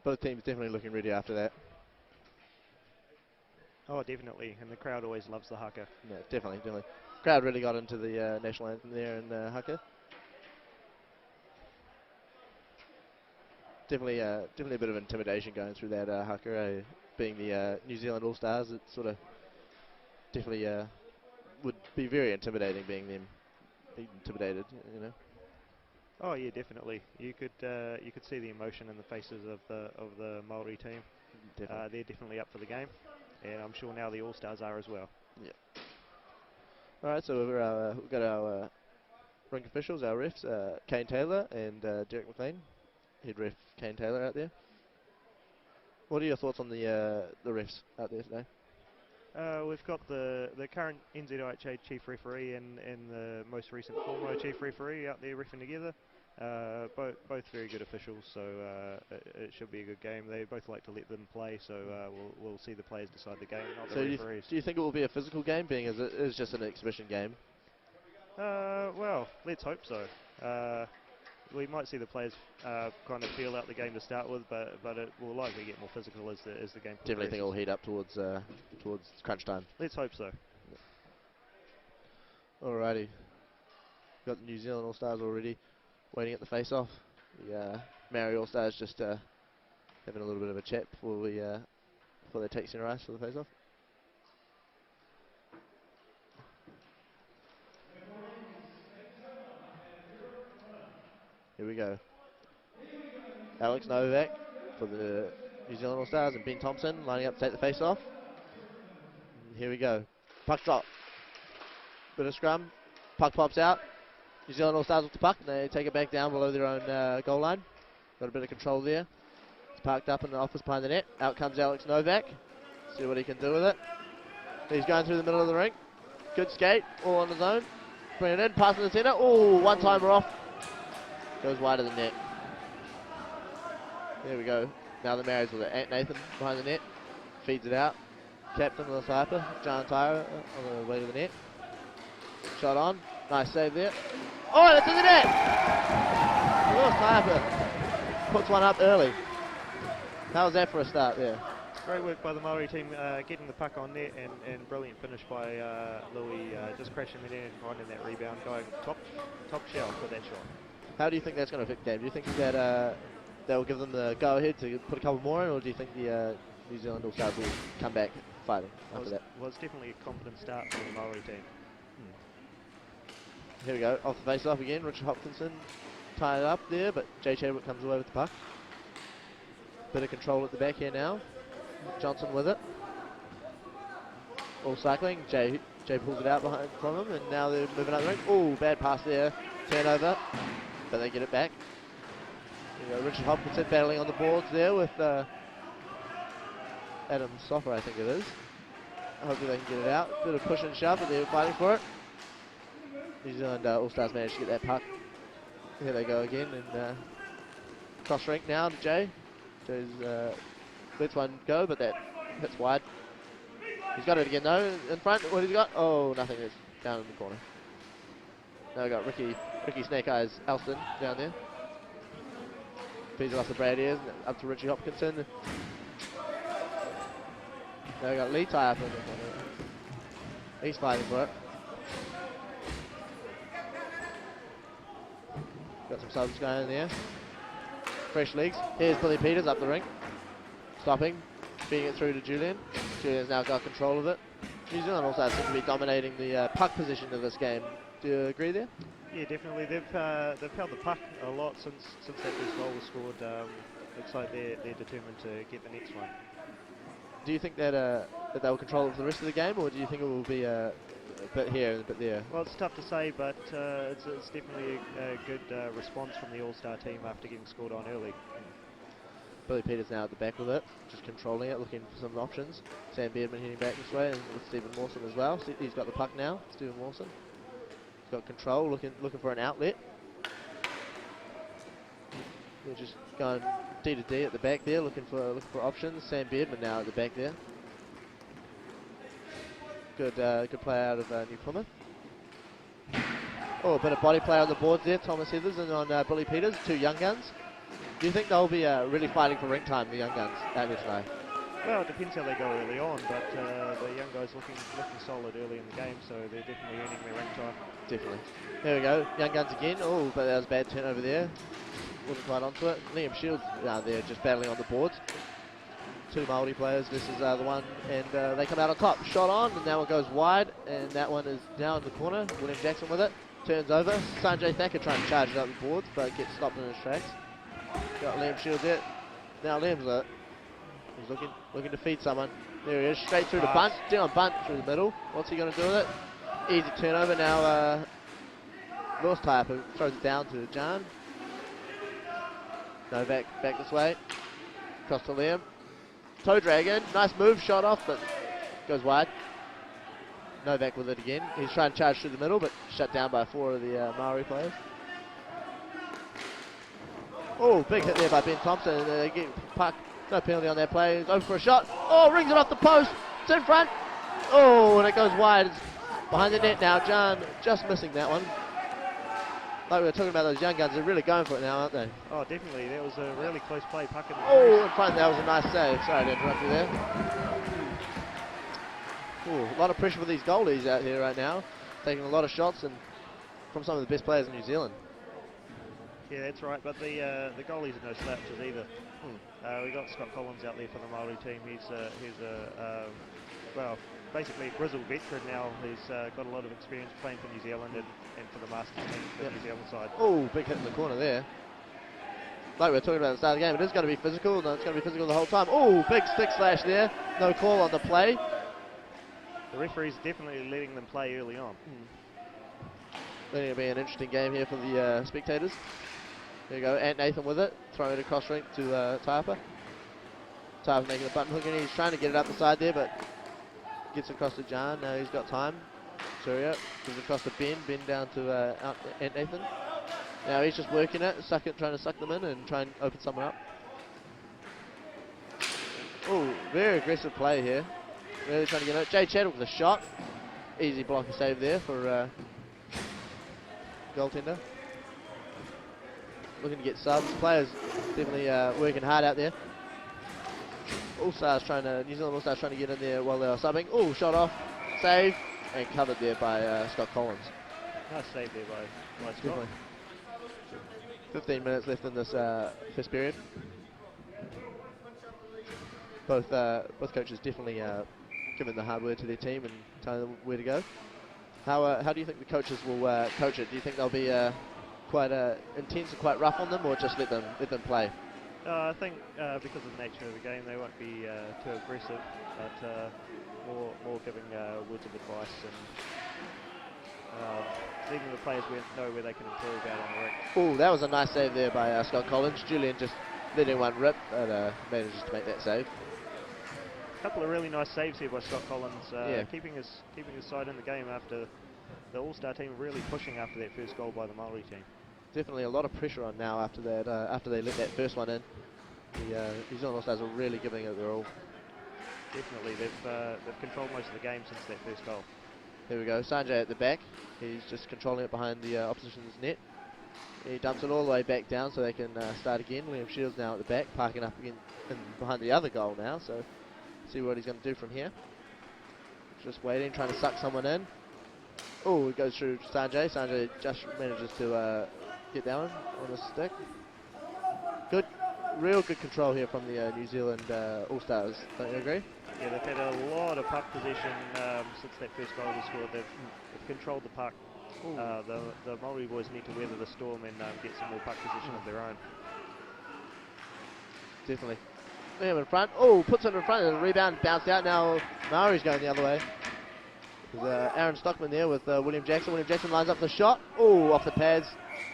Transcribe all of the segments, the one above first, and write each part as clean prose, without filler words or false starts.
Both teams definitely looking ready after that. Oh, definitely, and the crowd always loves the haka. Yeah, definitely. Crowd really got into the national anthem there in haka. Definitely a bit of intimidation going through that haka. Being the New Zealand All-Stars, it sort of definitely would be very intimidating being them, being intimidated, you know. Oh yeah, definitely. You could see the emotion in the faces of the Maori team. Definitely. They're definitely up for the game, and I'm sure now the All-Stars are as well. Yeah. All right, so we've got our rink officials, our refs, Kane Taylor and Derek McLean. Head ref Kane Taylor out there. What are your thoughts on the refs out there today? We've got the current NZIHA chief referee and the most recent former chief referee out there reffing together. Both very good officials, so it should be a good game. They both like to let them play, so we'll see the players decide the game, not the referees. Do you think it will be a physical game, being as it is just an exhibition game? Well, let's hope so. We might see the players kind of feel out the game to start with, but it will likely get more physical as the game progresses. Definitely think it'll heat up towards crunch time. Let's hope so. Alrighty. Got the New Zealand All-Stars already waiting at the face-off. The Maori All-Stars just having a little bit of a chat before they take center ice for the face-off. Here we go. Alex Novak for the New Zealand All-Stars and Ben Thompson lining up to take the face-off. Here we go. Puck drop. Bit of scrum. Puck pops out. New Zealand All-Stars with the puck. They take it back down below their own goal line. Got a bit of control there. It's parked up in the office behind the net. Out comes Alex Novak. See what he can do with it. He's going through the middle of the rink. Good skate. All on his own. Bring it in. Pass in the centre. Oh, one-timer off. Goes wide of the net. There we go. Now the Maoris with it. Nathan behind the net. Feeds it out. Captain of the Sniper, John Tyra on the way to the net. Shot on. Nice save there. Oh, it's in the net! Oh, Sniper puts one up early. How was that for a start there? Great work by the Maori team getting the puck on net, and brilliant finish by Louis, just crashing it in and finding that rebound, going top shelf for that shot. How do you think that's going to affect the game? Do you think that that will give them the go-ahead to put a couple more in, or do you think the New Zealand All-Stars will come back fighting after that? Well, it's definitely a confident start for the Maori team. Here we go, off the face-off again. Richard Hopkinson tying it up there, but Jay Chadwick comes away with the puck. Bit of control at the back here now. Johnson with it. All cycling. Jay pulls it out behind from him, and now they're moving up the rink. Oh, bad pass there. Turnover, but they get it back. There you go, Richard Hopkinson battling on the boards there with Adam Soffer, I think it is. Hopefully they can get it out. Bit of push and shove, but they're fighting for it. New Zealand All-Stars managed to get that puck. Here they go again, and cross rink now to Jay. Jay's lets one go, but that hits wide. He's got it again though, in front. What has he got? Oh, nothing. It's down in the corner. Now we've got Ricky Snake Eyes Alston down there. Feeds it off the Brad ears, up to Richie Hopkinson. Now we've got Lee tie up in the corner. He's fighting for it. Got some subs going in there. Fresh legs. Here's Billy Peters up the rink. Stopping. Feeding it through to Julian. Julian's now got control of it. New Zealand also seem to be dominating the puck position of this game. Do you agree there? Yeah, definitely. They've held the puck a lot since that first goal was scored. Looks like they're determined to get the next one. Do you think that that they'll control it for the rest of the game, or do you think it will be a bit here and a bit there? Well, it's tough to say, but it's definitely a good response from the All-Star team after getting scored on early. Billy Peters now at the back with it, just controlling it, looking for some options. Sam Beardman heading back this way, and with Stephen Mawson as well. He's got the puck now, Stephen Mawson. He's got control, looking for an outlet. They're just going D to D at the back there, looking for options. Sam Beardman now at the back there. Good play out of New Plymouth. Oh, a bit of body play on the boards there. Thomas Heathers and on Billy Peters, two young guns. Do you think they'll be really fighting for rank time, the young guns at here tonight? Well, it depends how they go early on, but the young guys looking solid early in the game, so they're definitely earning their rank time. Definitely. There we go, young guns again. Oh, but that was a bad turnover there. Wasn't quite onto it. Liam Shields there just battling on the boards. Two Maori players, this is the one, and they come out on top. Shot on, and that one goes wide, and that one is down in the corner. William Jackson with it. Turns over. Sanjay Thacker trying to charge it up the boards, but gets stopped in his tracks. Got Liam Shields there. Now Liam's he's looking to feed someone. There he is, straight through the bunt, down bunt through the middle. What's he going to do with it? Easy turnover now. Lewis Type throws it down to Jan. Novak back this way. Across to Liam. Toe drag in, nice move, shot off, but goes wide. Novak with it again. He's trying to charge through the middle, but shut down by 4 of the Maori players. Oh, big hit there by Ben Thompson. Again, puck. No penalty on that play. He's over for a shot. Oh, rings it off the post. It's in front. Oh, and it goes wide. It's behind the net now. John just missing that one. Like we were talking about those young guns, they're really going for it now, aren't they? Oh, definitely. That was a really close play. Puck in the oh, in front. That was a nice save. Sorry to interrupt you there. Ooh, a lot of pressure for these goalies out here right now. Taking a lot of shots and from some of the best players in New Zealand. Yeah, that's right. But the goalies are no slouches either. We got Scott Collins out there for the Maori team. He's a well, basically a grizzled veteran now. He's got a lot of experience playing for New Zealand and for the Masters team for the New Zealand side. Oh, big hit in the corner there. Like we were talking about at the start of the game, it is going to be physical. No, it's going to be physical the whole time. Oh, big stick slash there. No call on the play. The referee's definitely letting them play early on. I think it'll be an interesting game here for the spectators. There you go, Ant Nathan with it, throwing it across rink to Taipa. Taipa's making a button hook and he's trying to get it up the side there, but gets across to John. Now he's got time. Surya gives it across to Ben down to Ant Nathan. Now he's just working it, trying to suck them in and try and open someone up. Oh, very aggressive play here. Really trying to get it. Jay Chattle with a shot. Easy blocker save there for goaltender. Looking to get subs. Players definitely working hard out there. All-Stars New Zealand All-Stars trying to get in there while they are subbing. Oh, shot off, save, and covered there by Scott Collins. Nice save there by Scott. Definitely. 15 minutes left in this first period. Both coaches definitely giving the hard word to their team and telling them where to go. How do you think the coaches will coach it? Do you think they'll be quite intense and quite rough on them, or just let them play? I think because of the nature of the game, they won't be too aggressive, but more giving words of advice and leaving the players know where they can improve out on the rink. Oh, that was a nice save there by Scott Collins. Julian just letting one rip, but manages to make that save. A couple of really nice saves here by Scott Collins, keeping his side in the game after the All-Star team really pushing after that first goal by the Maori team. Definitely a lot of pressure on now after that. After they let that first one in, the New Zealand All-Stars are really giving it their all. Definitely, they've controlled most of the game since that first goal. There we go, Sanjay at the back. He's just controlling it behind the opposition's net. He dumps it all the way back down so they can start again. Liam Shields now at the back, parking up again behind the other goal now. So see what he's going to do from here. Just waiting, trying to suck someone in. Oh, it goes through Sanjay. Sanjay just manages to get that one on the stick. Good, real good control here from the New Zealand All-Stars. Don't you agree? Yeah, they've had a lot of puck possession since that first goal was scored. They've controlled the puck. The Maori boys need to weather the storm and get some more puck possession of their own. Definitely. Liam in front. Oh, puts it in front. The rebound bounced out. Now Maori's going the other way. There's Aaron Stockman there with William Jackson. William Jackson lines up the shot. Oh, off the pads.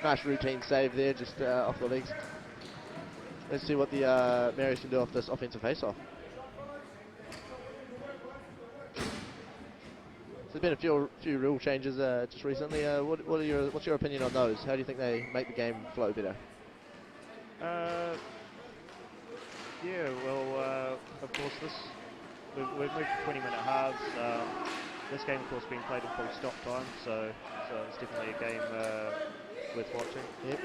Nice routine save there, just off the legs. Let's see what the Maoris can do off this offensive face-off. There's been a few rule changes just recently. What's your opinion on those? How do you think they make the game flow better? Yeah, well, of course, we've moved to 20-minute halves. This game, of course, being played in full stop time, so it's definitely a game worth watching. Yep.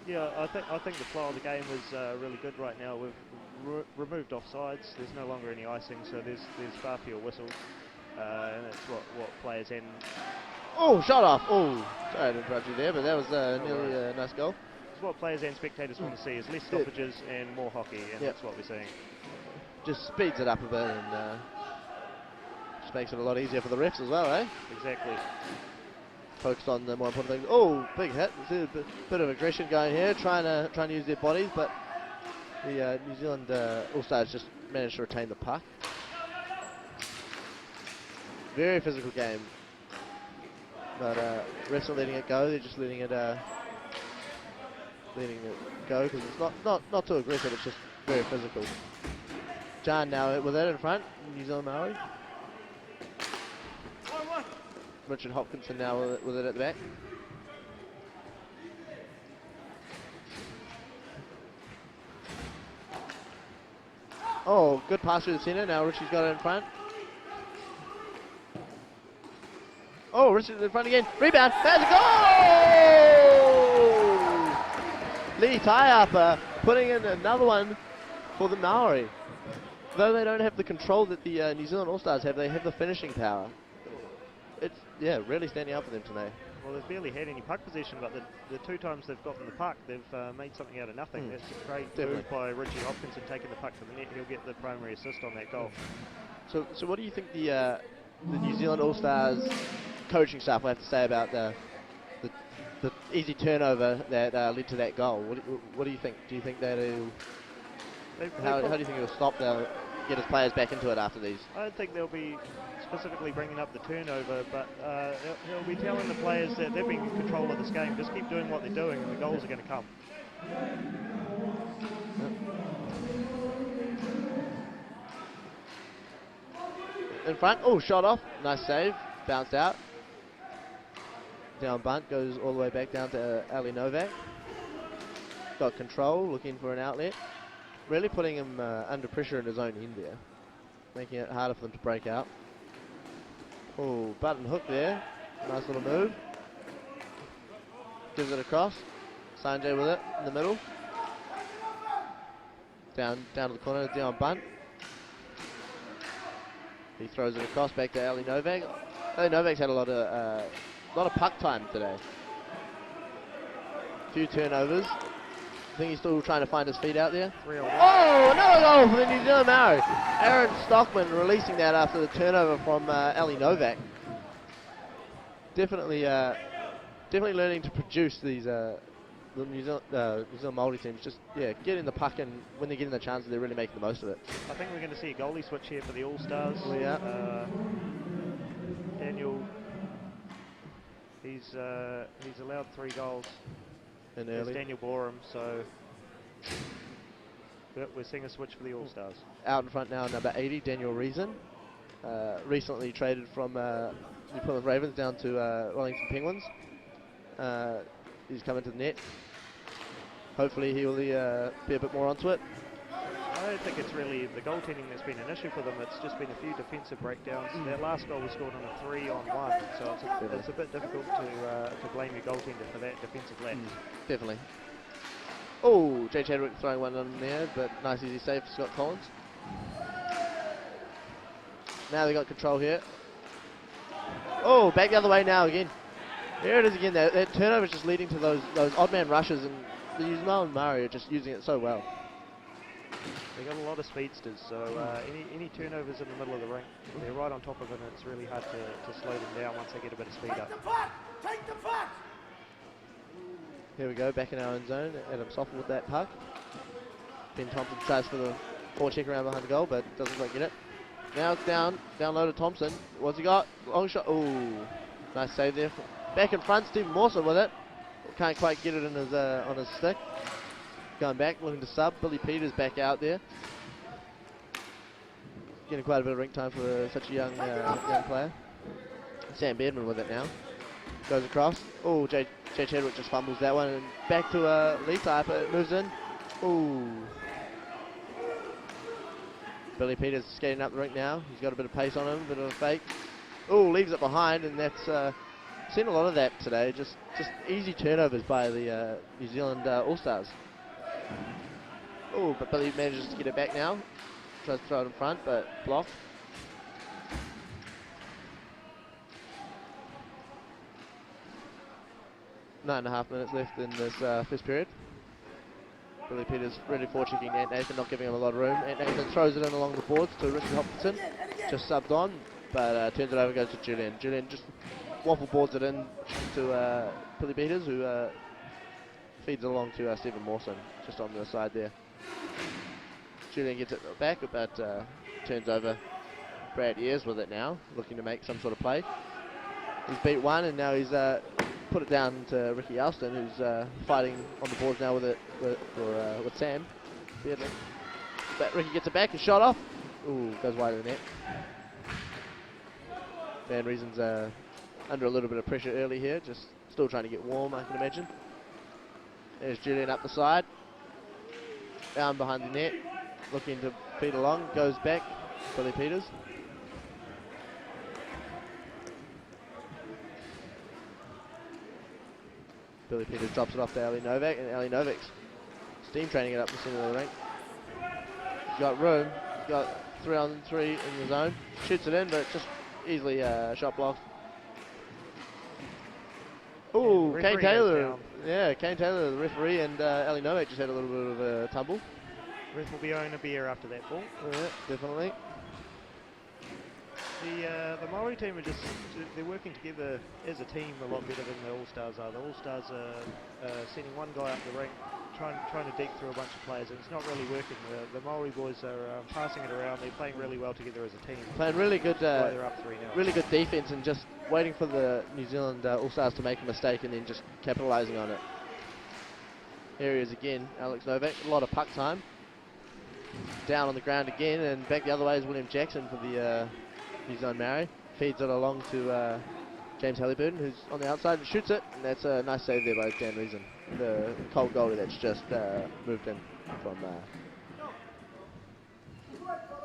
Yeah, I think the flow of the game is really good right now. We've removed offsides. There's no longer any icing, so there's far fewer whistles, and that's what players and Oh, shot off. Oh, sorry to interrupt you there, but that was nearly a nice goal. it's what players and spectators want to see is less stoppages and more hockey, and that's what we're seeing. Just speeds it up a bit and just makes it a lot easier for the refs as well, eh? Exactly. Focused on the more important things. Oh, big hit. There's a bit of aggression going here, trying to use their bodies, but the New Zealand All-Stars just managed to retain the puck. Very physical game, but refs are letting it go. They're just letting it go because it's not too aggressive. It's just very physical. John now with it in front. New Zealand Maori. Richard Hopkinson now with it at the back. Oh, good pass through the centre. Now Richie's got it in front. Oh, Richard's in front again. Rebound. There's a goal! Lee tie-upper putting in another one for the Maori. Though they don't have the control that the New Zealand All-Stars have, they have the finishing power. It's, yeah, really standing up for them tonight. Well, they've barely had any puck possession, but the two times they've gotten the puck, they've made something out of nothing. That's a great move by Richie Hopkinson taking the puck to the net. He'll get the primary assist on that goal. So what do you think the New Zealand All-Stars coaching staff will have to say about the easy turnover that led to that goal? What do you think? Do you think that how do you think it'll stop? They'll get his players back into it after these? I don't think they'll be specifically bringing up the turnover, but he'll be telling the players that they've been in control of this game. Just keep doing what they're doing, and the goals are going to come. In front. Oh, shot off. Nice save. Bounced out. Down bunt. Goes all the way back down to Ali Novak. Got control. Looking for an outlet. Really putting him under pressure in his own end there. Making it harder for them to break out. Oh, button hook there. Nice little move. Gives it across. Sanjay with it in the middle. Down to the corner. Down bunt. He throws it across back to Ali Novak. Ali Novak's had a lot of puck time today. A few turnovers. I think he's still trying to find his feet out there. Oh, another goal for the New Zealand Maori. Aaron Stockman releasing that after the turnover from Ali Novak. Definitely learning to produce these the New Zealand Māori teams. Just getting the puck, and when they're getting the chances, they're really making the most of it. I think we're going to see a goalie switch here for the All-Stars. Oh, yeah. Daniel, he's allowed 3 goals. And early. Daniel Borum, so we're seeing a switch for the All-Stars. Out in front now, number 80, Daniel Reason. Recently traded from New Plymouth Ravens down to Wellington Penguins. He's coming to the net. Hopefully he will be a bit more onto it. I don't think it's really the goaltending that's been an issue for them. It's just been a few defensive breakdowns. Their last goal was scored on a 3-on-1, so it's a bit difficult to blame your goaltender for that defensive lapse. Definitely. Oh, Jay Chadwick throwing one on there, but nice easy save for Scott Collins. Now they got control here. Oh, back the other way now again. Here it is again. That turnover is just leading to those odd man rushes, and the New Zealand Maori are just using it so well. They've got a lot of speedsters, so any turnovers in the middle of the rink, they're right on top of it, and it's really hard to slow them down once they get a bit of speed up. Take the puck! Here we go, back in our own zone. Adam Soffel with that puck. Ben Thompson tries for the forecheck around behind the goal, but doesn't quite get it. Now it's down low to Thompson. What's he got? Long shot. Oh, nice save there. Back in front, Stephen Mawson with it. Can't quite get it in his on his stick. Going back, looking to sub. Billy Peters back out there. Getting quite a bit of rink time for such a young player. Sam Bedman with it now. Goes across. Oh, Jay Chadwick just fumbles that one. And back to Lee Type. It moves in. Ooh. Billy Peters skating up the rink now. He's got a bit of pace on him, a bit of a fake. Oh, leaves it behind, and that's Seen a lot of that today. Just easy turnovers by the New Zealand All-Stars. Oh, but Billy manages to get it back now. Tries to throw it in front, but blocked. Nine and a half minutes left in this first period. Billy Peters really forechecking Ant Nathan, not giving him a lot of room. Ant Nathan throws it in along the boards to Richard Hopkinson, just subbed on, but turns it over, goes to Julian. Julian just waffle boards it in to Billy Peters, who feeds it along to Stephen Mawson, just on the side there. Julian gets it back, but turns over. Brad Ayres with it now, looking to make some sort of play. He's beat one, and now he's put it down to Ricky Alston, who's fighting on the boards now with Sam Beardley. But Ricky gets it back and shot off. Ooh, goes wide of the net. Van Riesen's under a little bit of pressure early here, just still trying to get warm, I can imagine. There's Julian up the side, down behind the net, looking to feed along, goes back, Billy Peters. Billy Peters drops it off to Ali Novak, and Ali Novak's steam training it up the centre of the rink. He's got room, he's got 3-on-3 in the zone, shoots it in, but just easily shot blocked. Ooh, Kane Taylor. Yeah, Kane Taylor, the referee, and Ali Novak just had a little bit of a tumble. Ref will be owing a beer after that ball. Yeah, definitely. The Maori team they're working together as a team a lot better than the All-Stars are. The All-Stars are sending one guy up the rink, trying to deke through a bunch of players, and it's not really working. The Maori boys are passing it around. They're playing really well together as a team. Playing really good, they're up 3-0. Really good defense, and just waiting for the New Zealand All-Stars to make a mistake and then just capitalising on it. Here he is again, Alex Novak. A lot of puck time. Down on the ground again, and back the other way is William Jackson for the New Zealand Maori. Feeds it along to James Halliburton, who's on the outside and shoots it, and that's a nice save there by Dan Reason. The cold goalie that's just moved in from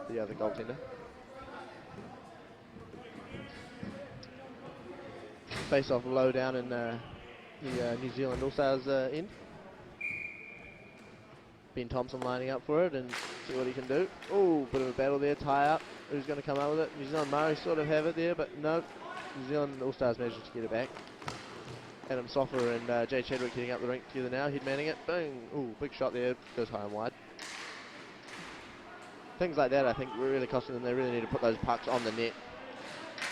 the other goaltender. Face off low down in the New Zealand All-Stars end. Ben Thompson lining up for it and see what he can do. Oh, bit of a battle there, tie up. Who's going to come out with it? New Zealand Maori sort of have it there, but no. New Zealand All-Stars manages to get it back. Adam Soffer and Jay Chadwick hitting up the rink together now, head-manning it. Bang! Ooh, big shot there, goes high and wide. Things like that I think were really costing them. They really need to put those pucks on the net.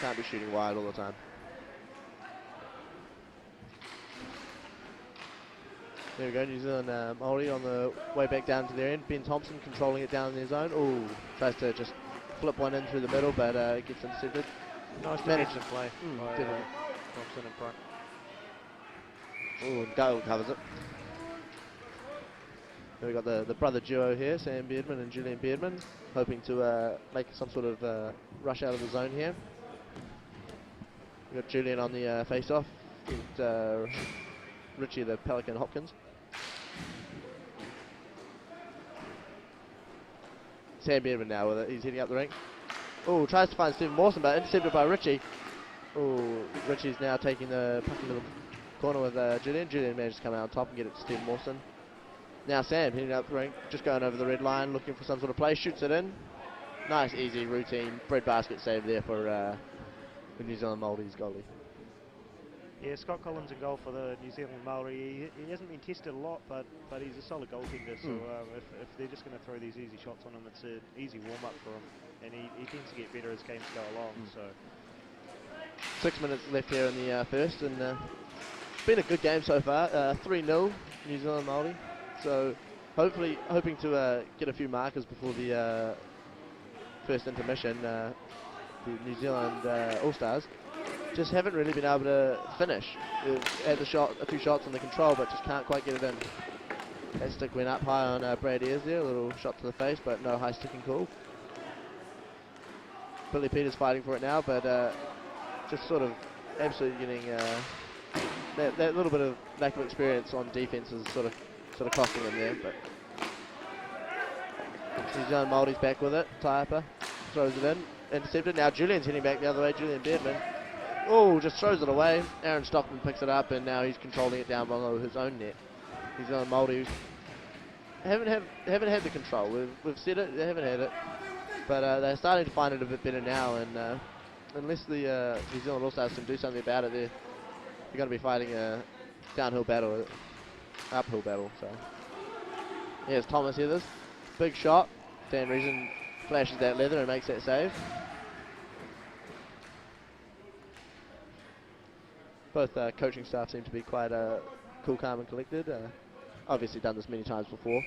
Can't be shooting wide all the time. There we go, New Zealand Maori on the way back down to their end. Ben Thompson controlling it down in their zone. Ooh, tries to just flip one in through the middle, but gets intercepted. Nice defensive play by definitely. Thompson in front. Ooh, and Gale covers it. Then we got the brother duo here, Sam Beardman and Julian Beardman, hoping to make some sort of rush out of the zone here. We got Julian on the face-off, and Richie the Pelican Hopkins. Sam Beardman now with it, he's heading up the rink. Oh, tries to find Stephen Mawson, but intercepted by Richie. Oh, Richie's now taking the puck into the corner with Julian. Julian managed to come out on top and get it to Stephen Mawson. Now Sam heading up the rink, just going over the red line, looking for some sort of play, shoots it in. Nice, easy, routine, breadbasket save there for the New Zealand Māori's goalie. Yeah, Scott Collins in goal for the New Zealand Maori. He hasn't been tested a lot, but he's a solid goaltender. So if they're just going to throw these easy shots on him, it's an easy warm-up for him. And he tends to get better as games go along. So 6 minutes left here in the first, and it's been a good game so far. 3-0 New Zealand Māori. So hopefully hoping to get a few markers before the first intermission. The New Zealand All-Stars just haven't really been able to finish. They've had a few shots on the control, but just can't quite get it in. That stick went up high on Brad Ayres there, a little shot to the face, but no high sticking call. Billy Peters fighting for it now, but just sort of absolutely getting that little bit of lack of experience on defense is sort of costing them there. But New Zealand Māori's back with it. Tie-upper throws it in, intercepted. Now Julian's heading back the other way. Julian Beardman. Oh, just throws it away. Aaron Stockman picks it up, and now he's controlling it down below his own net. He's on Maori. Haven't had the control. We've said it. They haven't had it, but they're starting to find it a bit better now. And unless the New Zealand All-Stars can do something about it, they're going to be fighting a downhill battle, uphill battle. So here's Thomas Heathers, big shot. Dan Reason flashes that leather and makes that save. Both coaching staff seem to be quite cool, calm and collected. Obviously done this many times before,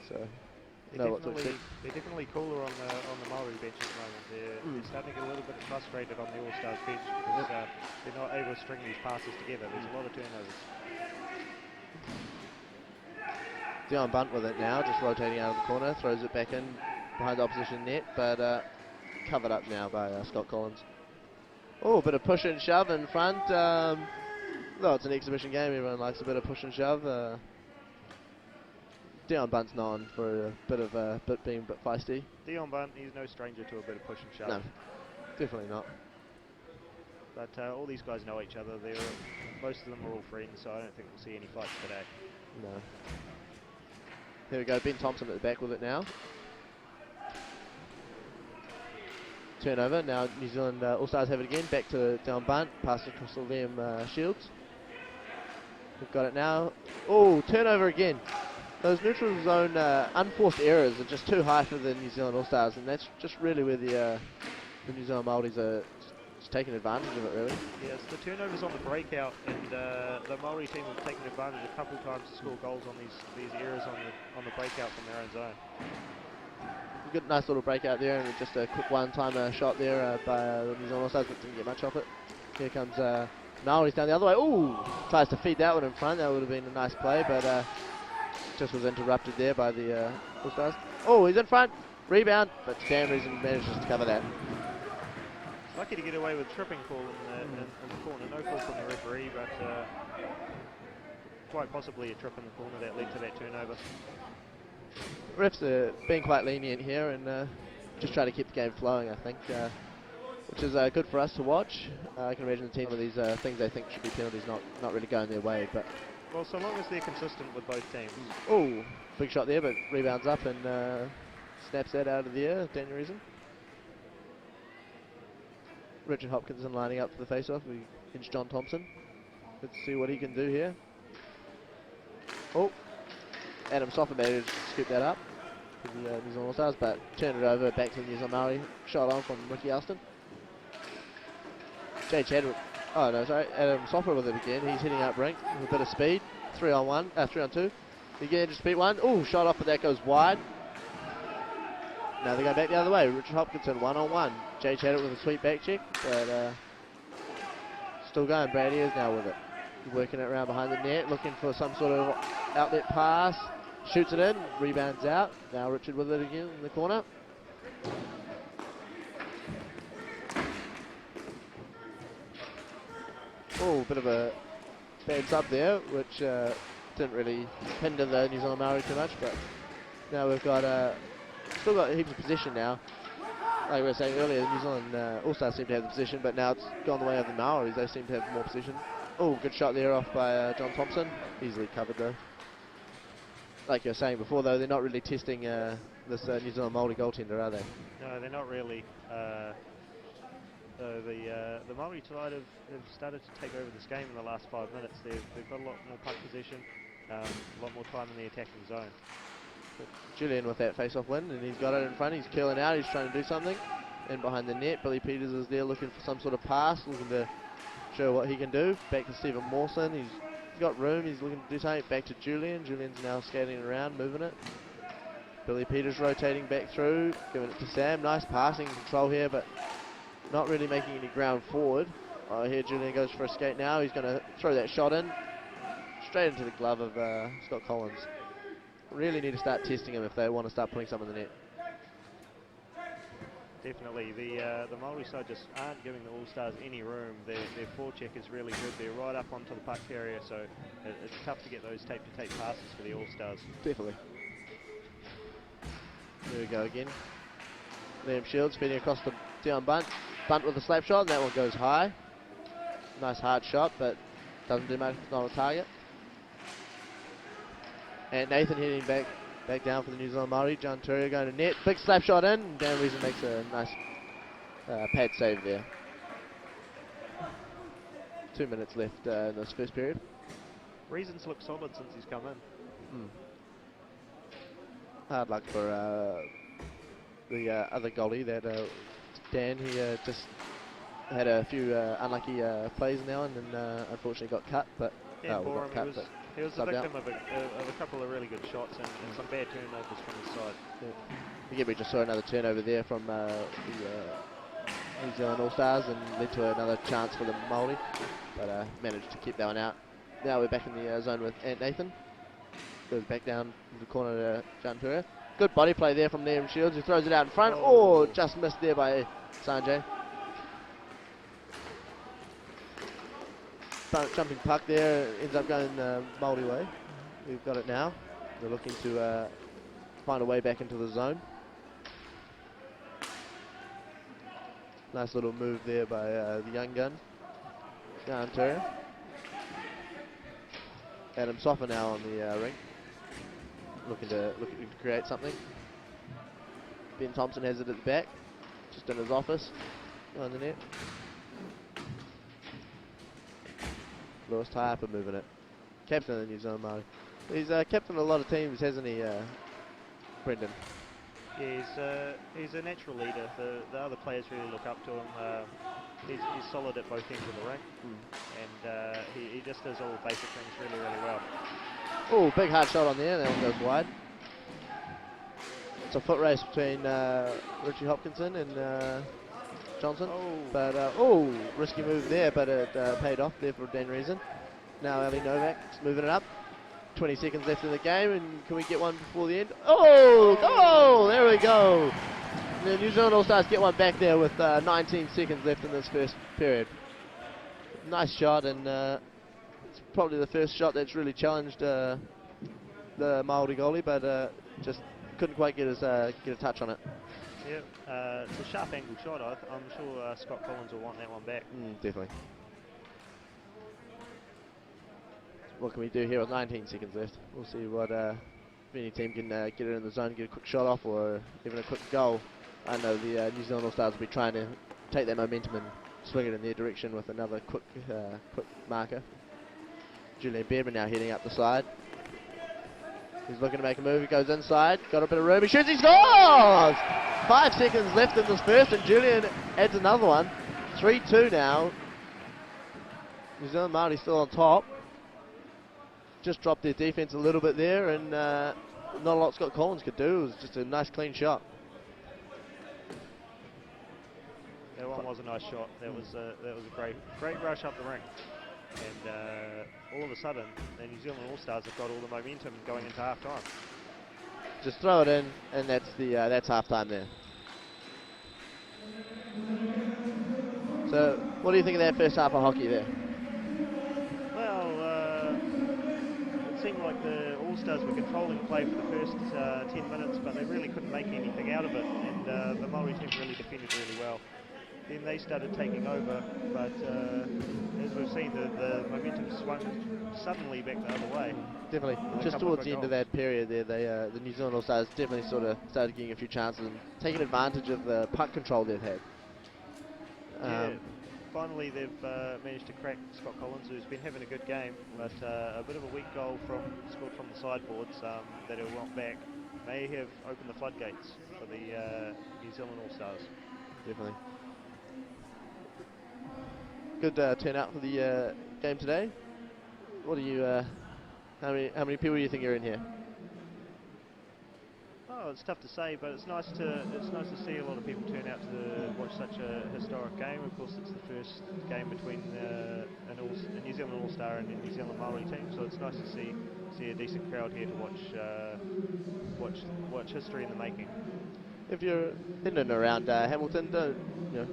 so know what to expect. They're definitely cooler on the Maori bench at the moment. They're starting to get a little bit frustrated on the All-Stars bench because they're not able to string these passes together. There's a lot of turnovers. Dion Bunt with it now, just rotating out of the corner, throws it back in behind the opposition net, but covered up now by Scott Collins. Oh, a bit of push and shove in front. Though it's an exhibition game, everyone likes a bit of push and shove. Dion Bunt's known for a bit of being a bit feisty. Dion Bunt, he's no stranger to a bit of push and shove. No, definitely not. But all these guys know each other. Most of them are all friends, so I don't think we'll see any fights today. No. Here we go, Ben Thompson at the back with it now. Turnover, now New Zealand All-Stars have it again, back to Dion Bunt, past across to Liam Shields. We've got it now. Oh, turnover again. Those neutral zone unforced errors are just too high for the New Zealand All-Stars, and that's just really where the New Zealand Māoris are just taking advantage of it, really. Yes, the turnovers on the breakout, and the Maori team have taken advantage a couple of times to score goals on these errors on the breakout from their own zone. Good, nice little breakout there, and just a quick one-timer shot there by the New Zealand All-Stars, but didn't get much of it. Here comes Maori's down the other way. Ooh, tries to feed that one in front. That would have been a nice play, but just was interrupted there by the All-Stars. Oh, he's in front. Rebound, but Dan Reason manages to cover that. Lucky to get away with tripping call in the corner. No call from the referee, but quite possibly a trip in the corner that led to that turnover. Refs are being quite lenient here and just trying to keep the game flowing, I think, which is good for us to watch. I can imagine the team with these things they think should be penalties not really going their way, but... Well, so long as they're consistent with both teams. Oh, big shot there, but rebounds up and snaps that out of the air, Daniel Reason. Richard Hopkinson lining up for the face-off against John Thompson. Let's see what he can do here. Oh, Adam Soffer managed to scoop that up for the New Zealand All-Stars, but turn it over back to the New Zealand Maori. Shot on from Ricky Alston. Jay Chadwick. Oh no, sorry, Adam Soffer with it again. He's hitting up rink with a bit of speed. 3 on 2. Again, just beat one. Oh, shot off, but that goes wide. Now they go back the other way. Richard Hopkinson 1 on 1. Jay Chadwick with a sweet back check, but still going. Brad Ayres now with it. He's working it around behind the net, looking for some sort of outlet pass. Shoots it in, rebounds out. Now Richard with it again in the corner. Oh, bit of a bad sub there, which didn't really hinder the New Zealand Maori too much, but now we've got still got heaps of possession now. Like we were saying earlier, the New Zealand All-Stars seem to have the possession, but now it's gone the way of the Maoris. They seem to have more possession. Oh, good shot there off by John Thompson. Easily covered though. Like you were saying before though, they're not really testing this New Zealand Māori goaltender, are they? No, they're not really. The Maori side have started to take over this game in the last 5 minutes. They've got a lot more puck possession, a lot more time in the attacking zone. But Julian with that face-off win, and he's got it in front. He's curling out. He's trying to do something. In behind the net, Billy Peters is there looking for some sort of pass, looking to show what he can do. Back to Stephen Mawson. He's got room. He's looking to do something. Back to Julian. Julian's now skating around, moving it. Billy Peters rotating back through, giving it to Sam. Nice passing control here, but not really making any ground forward. Oh, here Julian goes for a skate now. He's going to throw that shot in. Straight into the glove of Scott Collins. Really need to start testing him if they want to start putting some in the net. Definitely. The Maori side just aren't giving the All-Stars any room. Their forecheck is really good. They're right up onto the puck carrier, so it's tough to get those tape-to-tape passes for the All-Stars. Definitely. There we go again. Liam Shields feeding across to Dion Bunt. Bunt with a slap shot, and that one goes high. Nice hard shot, but doesn't do much. It's not a target. And Nathan hitting back down for the New Zealand Maori. John Turia going to net. Big slap shot in. Dan Reason makes a nice pad save there. 2 minutes left in this first period. Reason's looked solid since he's come in. Hard luck for the other goalie, that Dan. He just had a few unlucky plays now and then unfortunately got cut. But Dan well, Borum, he was the victim of a couple of really good shots and some bad turnovers from his side. Yeah. Again, we just saw another turnover there from the New Zealand All-Stars and led to another chance for the Maori, but managed to keep that one out. Now we're back in the zone with Ant Nathan. Goes back down to the corner to John Turia. Good body play there from Liam Shields, who throws it out in front. Oh, just missed there by Sanjay. Jumping puck there, ends up going Maori way. We've got it now. We're looking to find a way back into the zone. Nice little move there by the young gun, John Turia. Adam Soffer now on the ring, looking to create something. Ben Thompson has it at the back, just in his office, on the net. Lewis Typer moving it. Captain of the New Zealand Maori. He's captain a lot of teams, hasn't he, Brendan? Yeah, he's a natural leader. The other players really look up to him. He's solid at both ends of the ring, and he just does all the basic things really, really well. Oh, big hard shot on there. That one goes wide. It's a foot race between Richie Hopkinson and Johnson. But risky move there, but it paid off there for Dan Reason. Now Ali Novak's moving it up. 20 seconds left in the game, and can we get one before the end? Oh, goal! There we go. The New Zealand All-Stars get one back there with 19 seconds left in this first period. Nice shot, and it's probably the first shot that's really challenged the Maori goalie, but just couldn't quite get a touch on it. Yeah, it's a sharp angle shot. I'm sure Scott Collins will want that one back. Definitely. What can we do here with 19 seconds left? We'll see what if any team can get it in the zone, get a quick shot off, or even a quick goal. I know the New Zealand All-Stars will be trying to take that momentum and swing it in their direction with another quick marker. Julian Beerman now heading up the side. He's looking to make a move. He goes inside, got a bit of room. He shoots. He scores! 5 seconds left in this first, and Julian adds another one. 3-2 now. New Zealand Maori still on top. Just dropped their defense a little bit there, and not a lot Scott Collins could do. It was just a nice clean shot. That one was a nice shot. That was a great rush up the ring, and all of a sudden the New Zealand All-Stars have got all the momentum going into half time. Just throw it in, and that's half time there. So what do you think of that first half of hockey there? Seemed like the All-Stars were controlling play for the first 10 minutes, but they really couldn't make anything out of it, and the Maori team really defended really well. Then they started taking over, but as we've seen, the momentum swung suddenly back the other way. Definitely. Just towards the end of that period there, the New Zealand All-Stars definitely sort of started getting a few chances and taking advantage of the puck control they've had. Finally, they've managed to crack Scott Collins, who's been having a good game, but a bit of a weak goal scored from the sideboards that he'll want back may have opened the floodgates for the New Zealand All-Stars. Definitely. Good turnout for the game today. What do you? How many people do you think are in here? Oh, it's tough to say, but it's nice to see a lot of people turn out to watch such a historic game. Of course, it's the first game between a New Zealand All-Star and a New Zealand Maori team, so it's nice to see a decent crowd here to watch history in the making. If you're in and around Hamilton,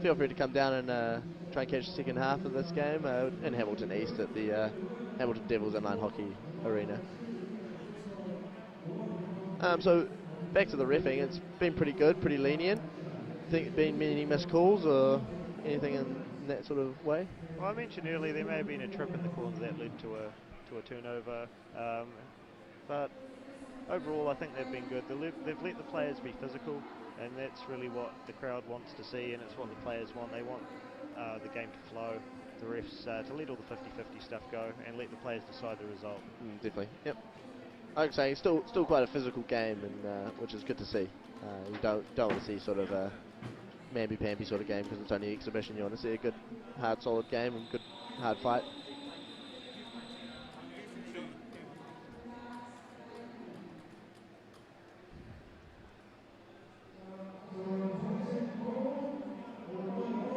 feel free to come down and try and catch the second half of this game in Hamilton East at the Hamilton Devils Inline Hockey Arena. So back to the reffing, it's been pretty good, pretty lenient. Think been many missed calls or anything in in that sort of way? Well, I mentioned earlier there may have been a trip in the corner that led to a turnover, but overall I think they've been good. They've let the players be physical, and that's really what the crowd wants to see, and it's what the players want. They want the game to flow, the refs to let all the 50-50 stuff go, and let the players decide the result. Definitely. Yep. Like I'm saying, still quite a physical game, and which is good to see. You don't want to see sort of a mamby-pamby sort of game because it's only exhibition. You want to see a good, hard, solid game and good, hard fight.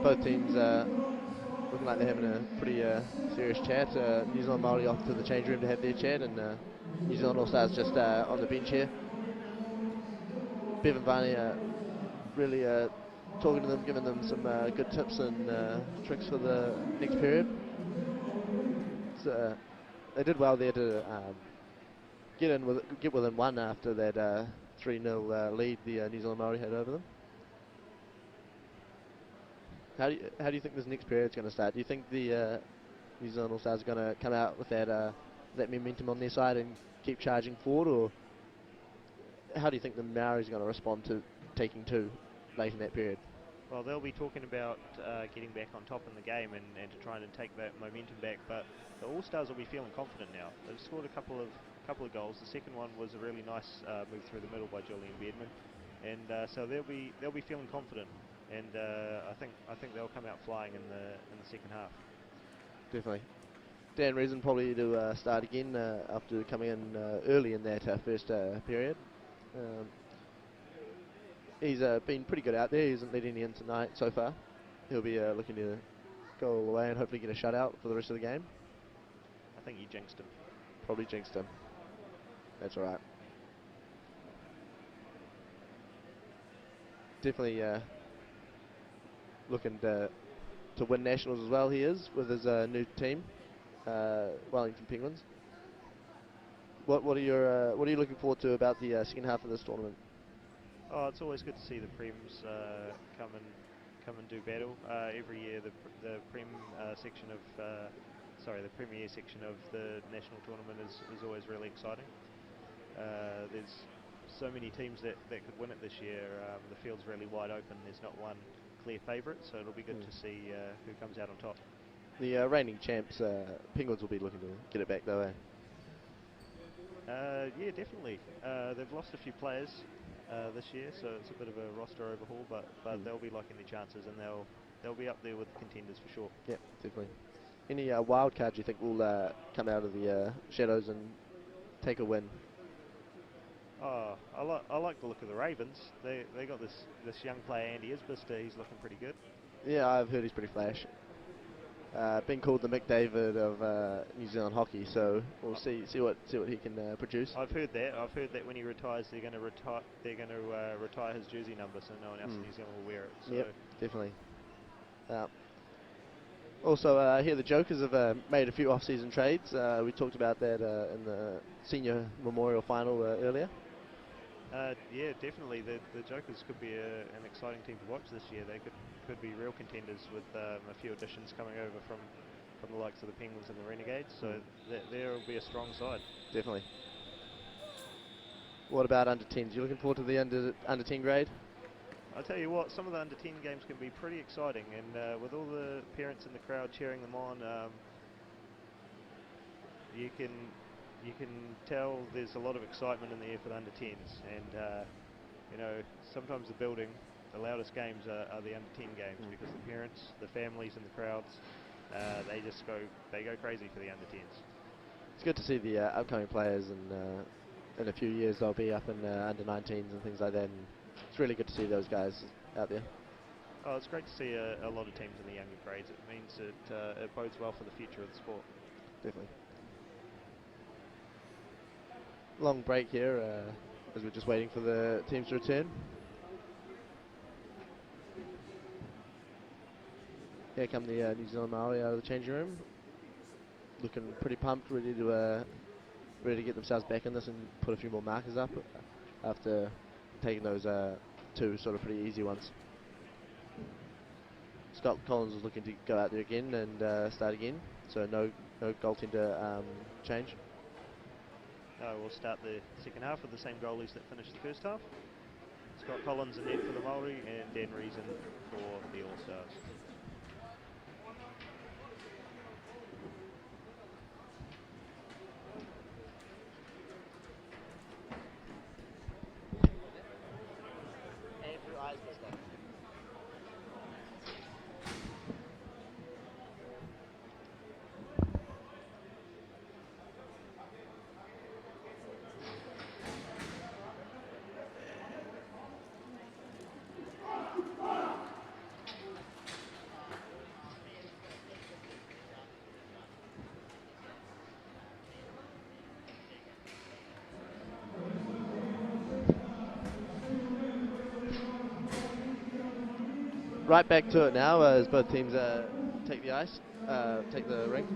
Both teams looking like they're having a pretty serious chat. New Zealand Maori off to the change room to have their chat, and New Zealand All-Stars just on the bench here. Bevan Varney really talking to them, giving them some good tips and tricks for the next period. They did well there to get within one after that 3-0 lead the New Zealand Maori had over them. How do you think this next period is going to start? Do you think the New Zealand All-Stars are going to come out with that momentum on their side and keep charging forward, or how do you think the Maoris are going to respond to taking two late in that period? Well, they'll be talking about getting back on top in the game and to trying to take that momentum back, but the All-Stars will be feeling confident now. They've scored a couple of goals. The second one was a really nice move through the middle by Julian Beardman, and so they'll be feeling confident, and I think they'll come out flying in the second half. Definitely. Dan Reason probably to start again after coming in early in that first period. He's been pretty good out there. He hasn't let any in tonight so far. He'll be looking to go all the way and hopefully get a shutout for the rest of the game. I think you jinxed him. Probably jinxed him. That's all right. Definitely looking to win nationals as well. He is with his new team, Wellington Penguins. What are you looking forward to about the second half of this tournament? Oh, it's always good to see the Prems come and do battle. Every year the section of the Premier section of the national tournament is always really exciting. There's so many teams that could win it this year. The field's really wide open. There's not one clear favourite, so it'll be good to see who comes out on top. The reigning champs, Penguins, will be looking to get it back though, eh? Yeah, definitely. They've lost a few players this year, so it's a bit of a roster overhaul, but they'll be liking their chances, and they'll be up there with contenders for sure. Yeah, definitely. Any wild cards you think will come out of the shadows and take a win? Oh, I like the look of the Ravens. They got this young player, Andy Isbister. He's looking pretty good. Yeah, I've heard he's pretty flash. Been called the Mick David of New Zealand hockey, so we'll see what he can produce. I've heard that when he retires, they're going to retire his jersey number, so no one else in New Zealand will wear it. So. Yep, definitely. Also, here the Jokers have made a few off-season trades. We talked about that in the senior memorial final earlier. Yeah, definitely. The Jokers could be an exciting team to watch this year. They could be real contenders with a few additions coming over from the likes of the Penguins and the Renegades. So there will be a strong side. Definitely. What about under 10s? You looking forward to the under 10 grade? I'll tell you what, some of the under 10 games can be pretty exciting, and with all the parents in the crowd cheering them on, you can tell there's a lot of excitement in the air for the under 10s, and sometimes the loudest games are the under 10 games because the parents, the families, and the crowds, they go crazy for the under 10s. It's good to see the upcoming players, and in a few years they'll be up in under 19s and things like that. And it's really good to see those guys out there. Oh, it's great to see a lot of teams in the younger grades. It means that it bodes well for the future of the sport. Definitely. Long break here as we're just waiting for the teams to return. Here come the New Zealand Maori out of the changing room, looking pretty pumped, ready to get themselves back in this and put a few more markers up after taking those two sort of pretty easy ones. Scott Collins is looking to go out there again and start again. So no goaltender change. We'll start the second half with the same goalies that finished the first half. Scott Collins in net for the Maori and Dan Reason for the All-Stars. Right back to it now as both teams take the ice, take the rink,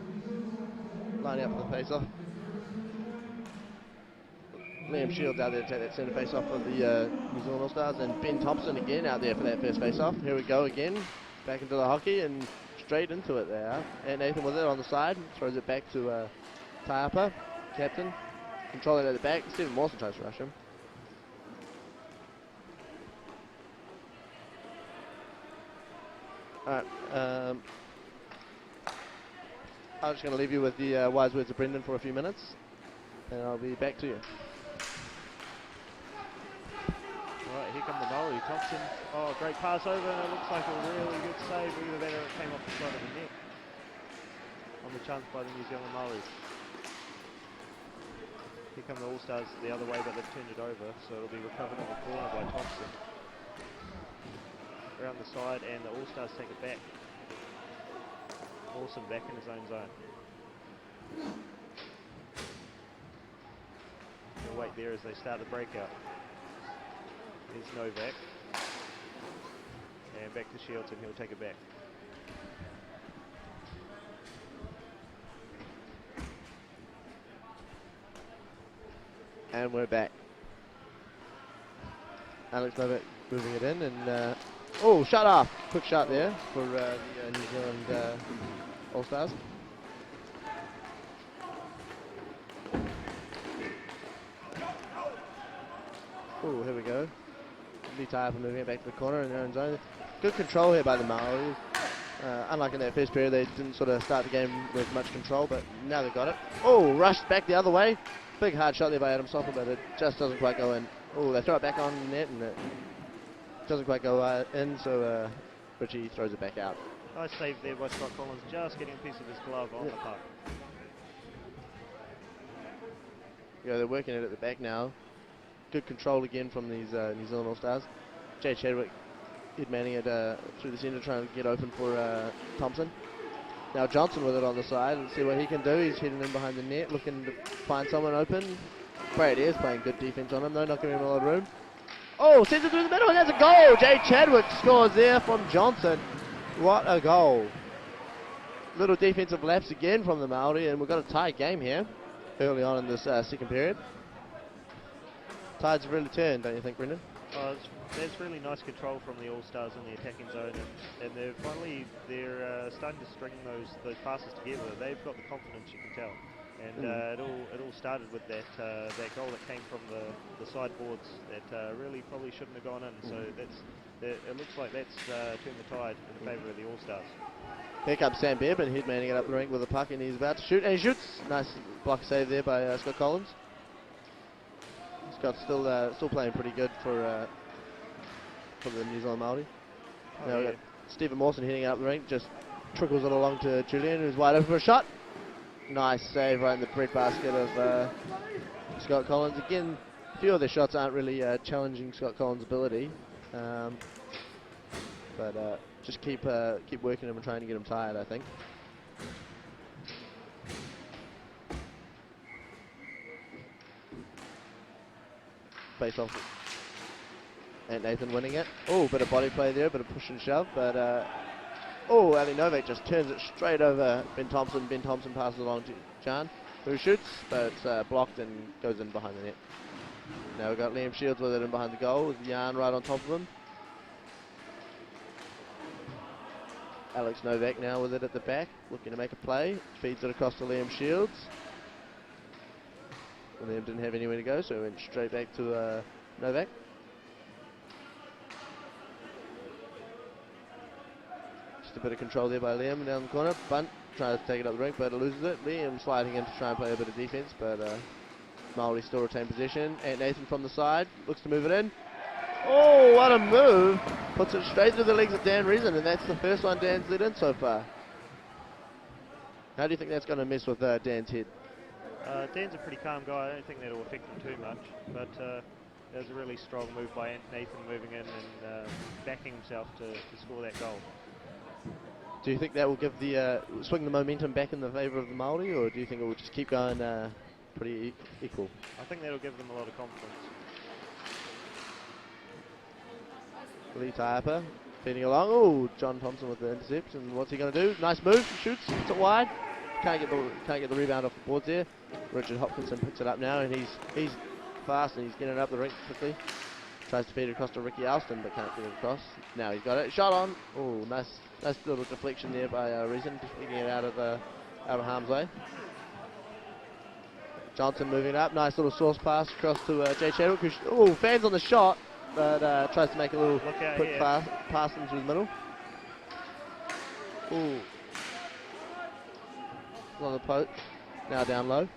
lining up for the face-off. Liam Shields out there to take that centre face-off for the New Zealand All-Stars, and Ben Thompson again out there for that first face-off. Here we go again, back into the hockey and straight into it there. And Nathan with it on the side, throws it back to Taiapa, captain, controlling it at the back. Stephen Mawson tries to rush him. Alright, I'm just going to leave you with the wise words of Brendan for a few minutes, and I'll be back to you. Alright, here come the Maori. Thompson, great pass over, and it looks like a really good save. Either that or it came off the side of the net on the chance by the New Zealand Maoris. Here come the All-Stars the other way, but they've turned it over, so it'll be recovered in the corner by Thompson. Around the side, and the All-Stars take it back. Awesome, back in his own zone. He'll wait there as they start the breakout. Here's Novak. And back to Shields, and he'll take it back. And we're back. Alex Novak moving it in, and shut off! Quick shot there for the New Zealand All-Stars. Oh, here we go. Lee Taiapa moving it back to the corner in their own zone. Good control here by the Maori. Unlike in that first period, they didn't sort of start the game with much control, but now they've got it. Oh, rushed back the other way. Big hard shot there by Adam Soffer, but it just doesn't quite go in. Oh, they throw it back on the net, and it doesn't quite go in, so Richie throws it back out. Nice save there by Scott Collins, just getting a piece of his glove on the puck. Yeah, they're working it at the back now. Good control again from these New Zealand All-Stars. Jay Chadwick head-manning it through the centre, trying to get open for Thompson. Now Johnson with it on the side. Let's see what he can do. He's heading in behind the net, looking to find someone open. Brad is playing good defense on him, though, not giving him a lot of room. Oh, sends it through the middle, and there's a goal! Jay Chadwick scores there from Johnson. What a goal. Little defensive lapse again from the Maori, and we've got a tie game here early on in this second period. Tides have really turned, don't you think, Brendan? There's really nice control from the All-Stars in the attacking zone, and they're starting to string those passes together. They've got the confidence, you can tell. And it all started with that goal that came from the sideboards that really probably shouldn't have gone in. So it looks like that's turned the tide in favour of the All-Stars. Here comes Sam Behrman, head-manning it up the rink with a puck, and he's about to shoot, and he shoots. Nice block save there by Scott Collins. Scott's still playing pretty good for the New Zealand Maori. Now we've got Stephen Mawson heading up the rink, just trickles it along to Julian, who's wide open for a shot. Nice save right in the breadbasket of Scott Collins. Again, a few of their shots aren't really challenging Scott Collins' ability, but just keep working him and trying to get him tired, I think. Face off, and Nathan winning it. Oh, bit of body play there, bit of push and shove, but Ali Novak just turns it straight over Ben Thompson. Ben Thompson passes along to Jan, who shoots, but it's blocked and goes in behind the net. Now we've got Liam Shields with it in behind the goal, with Jan right on top of him. Alex Novak now with it at the back, looking to make a play. Feeds it across to Liam Shields. Liam didn't have anywhere to go, so went straight back to Novak. Just a bit of control there by Liam down the corner. Bunt, tries to take it up the rink, but loses it. Liam sliding in to try and play a bit of defense, but Maori still retain possession. And Nathan from the side looks to move it in. Oh, what a move! Puts it straight through the legs of Dan Reason, and that's the first one Dan's let in so far. How do you think that's going to mess with Dan's head? Dan's a pretty calm guy. I don't think that'll affect him too much, but it was a really strong move by Nathan moving in and backing himself to score that goal. Do you think that will give the swing the momentum back in the favour of the Maori, or do you think it will just keep going pretty equal? I think that'll give them a lot of confidence. Lee Taiapa feeding along. Oh, John Thompson with the intercept, and what's he going to do? Nice move, shoots, puts it wide. Can't get the rebound off the boards there. Richard Hopkinson picks it up now, and he's fast and he's getting it up the rink quickly. Tries to feed it across to Ricky Alston, but can't get it across. Now he's got it. Shot on. Oh, nice little deflection there by Reason, just getting it out of harm's way. Johnson moving up. Nice little source pass across to Jay Chadwick. Who fans on the shot, but tries to make a little quick pass into the middle. Ooh. On the post. Now down low.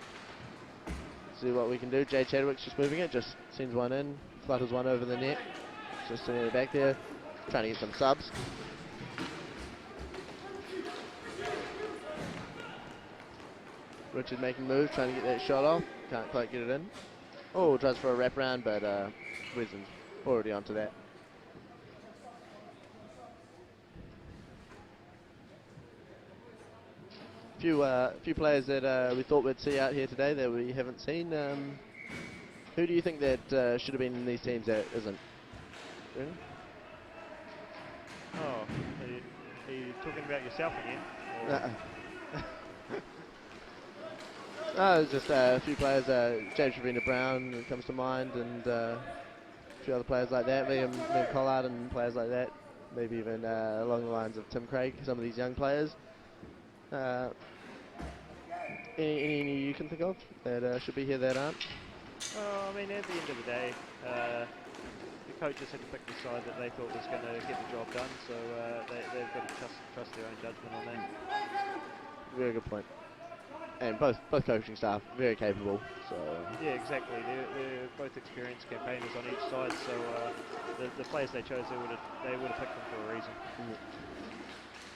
See what we can do. Jay Chadwick's just moving it. Just sends one in. Flutters one over the net. Just sitting in the back there. Trying to get some subs. Richard making moves. Trying to get that shot off. Can't quite get it in. Oh, tries for a wraparound, but Reason's already onto that. Few players that we thought we'd see out here today that we haven't seen. Who do you think that should have been in these teams that isn't? Really? Oh, are you talking about yourself again? No, it's just a few players. James Trevina Brown comes to mind, and a few other players like that. Liam Collard and players like that. Maybe even along the lines of Tim Craig. Some of these young players. Any you can think of that should be here that aren't? I mean, at the end of the day, the coaches had to pick the side that they thought was going to get the job done, so they've got to trust their own judgment on that. Very good point. And both coaching staff very capable. So yeah, exactly. They're both experienced campaigners on each side, so the players they chose, they would have picked them for a reason.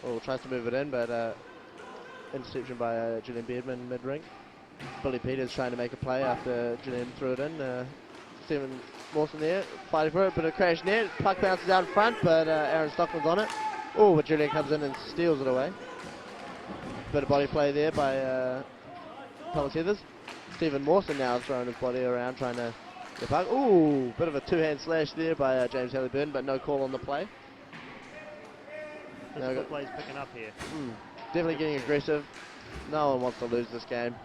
Well, tries to move it in, but interception by Julian Beardman mid-ring. Billy Peters trying to make a play after Julian threw it in. Stephen Mawson there, fighting for it, but a crash net. Puck bounces out in front, but Aaron Stockman's on it. Oh, but Julian comes in and steals it away. Bit of body play there by Thomas Heathers. Stephen Mawson now throwing his body around, trying to get puck. Ooh, bit of a two-hand slash there by James Halliburton, but no call on the play. The play's picking up here. Definitely getting aggressive. No one wants to lose this game.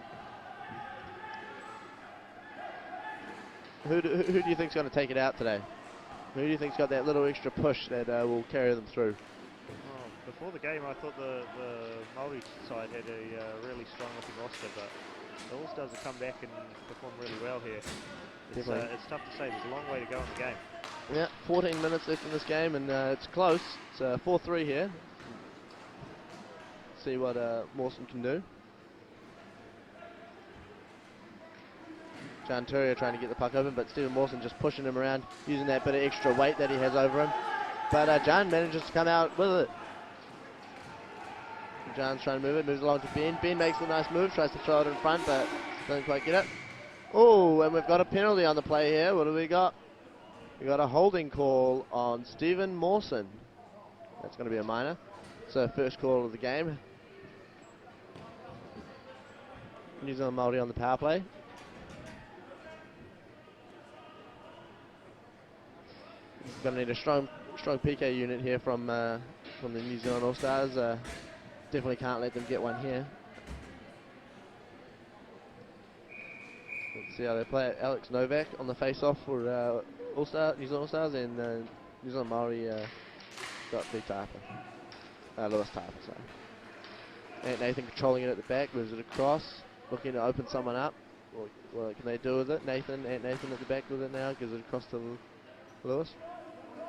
Who do you think's going to take it out today? Who do you think's got that little extra push that will carry them through? Before the game, I thought the Maori side had a really strong-looking roster, but the All-Stars have come back and performed really well here. It's tough to say. There's a long way to go in the game. Yeah, 14 minutes left in this game, and it's close. It's 4-3 here. See what Mawson can do. John Turia trying to get the puck open, but Stephen Mawson just pushing him around, using that bit of extra weight that he has over him. But John manages to come out with it. John's trying to move it, moves along to Ben. Ben makes a nice move, tries to throw it in front, but doesn't quite get it. Oh, and we've got a penalty on the play here. What do we got? We got a holding call on Stephen Mawson. That's going to be a minor. So first call of the game. New Zealand Māori on the power play. Going to need a strong PK unit here from the New Zealand All-Stars. Definitely can't let them get one here. Let's see how they play it. Alex Novak on the face-off for New Zealand All-Stars, and New Zealand Māori got Lee Taiapa. Lewis Typer, sorry. And Nathan controlling it at the back, moves it across, looking to open someone up. What can they do with it? Nathan at the back with it now, gives it across to Lewis.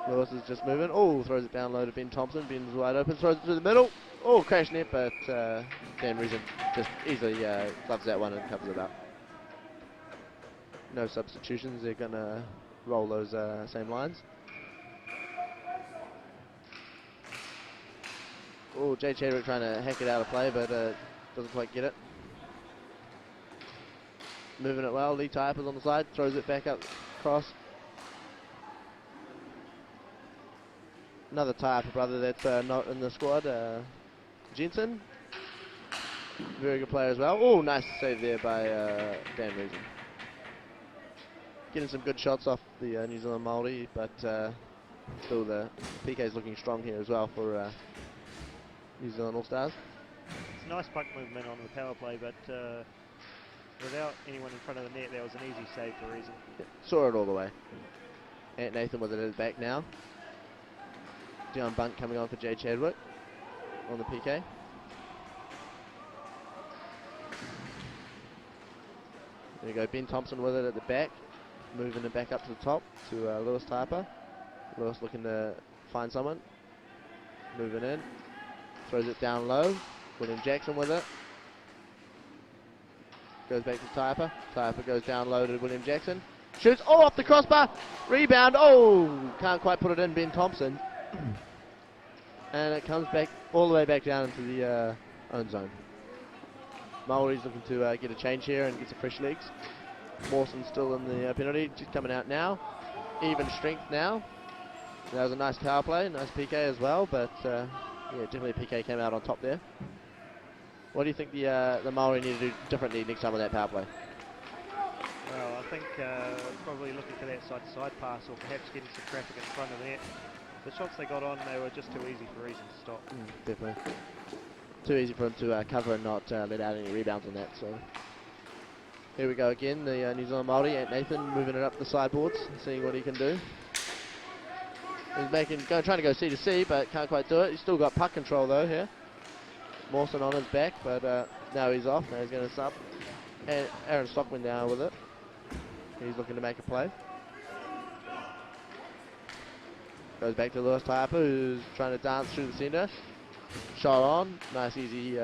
Lewis is just moving. Oh, throws it down low to Ben Thompson. Ben's wide open, throws it to the middle. Oh, crash net, but Dan Reason just easily gloves that one and covers it up. No substitutions, they're going to roll those same lines. Oh, Jay Chadwick trying to hack it out of play, but doesn't quite get it. Moving it well, Lee Typer's on the side, throws it back up, cross. Another Typer brother that's not in the squad, Jensen. Very good player as well. Oh, nice save there by Dan Reason. Getting some good shots off the New Zealand Maori, but still the PK's looking strong here as well for New Zealand All-Stars. It's a nice puck movement on the power play, but without anyone in front of the net, that was an easy save for Reason. Yeah, saw it all the way. And Nathan with it at his back now. Dion Bunt coming on for Jay Chadwick on the PK. There you go, Ben Thompson with it at the back, moving it back up to the top to Lewis Typer. Lewis looking to find someone, moving in, throws it down low. William Jackson with it. Goes back to Typer. Typer goes down low to William Jackson. Shoots, oh, off the crossbar. Rebound, oh, can't quite put it in, Ben Thompson. And it comes back all the way back down into the own zone. Maori's looking to get a change here and get some fresh legs. Mawson's still in the penalty, just coming out now. Even strength now. That was a nice power play, nice PK as well, but yeah, definitely PK came out on top there. What do you think the Maori need to do differently next time with that power play? Well, I think probably looking for that side-to-side pass, or perhaps getting some traffic in front of that. The shots they got on, they were just too easy for Reason to stop. Definitely. Too easy for him to cover and not let out any rebounds on that. So here we go again, the New Zealand Maori and Nathan moving it up the sideboards, seeing what he can do. He's trying to go C to C, but can't quite do it. He's still got puck control though here. Mawson on his back, but now he's off. Now he's going to sub. And Aaron Stockman now with it. He's looking to make a play. Goes back to Lewis Typer, who's trying to dance through the centre. Shot on. Nice easy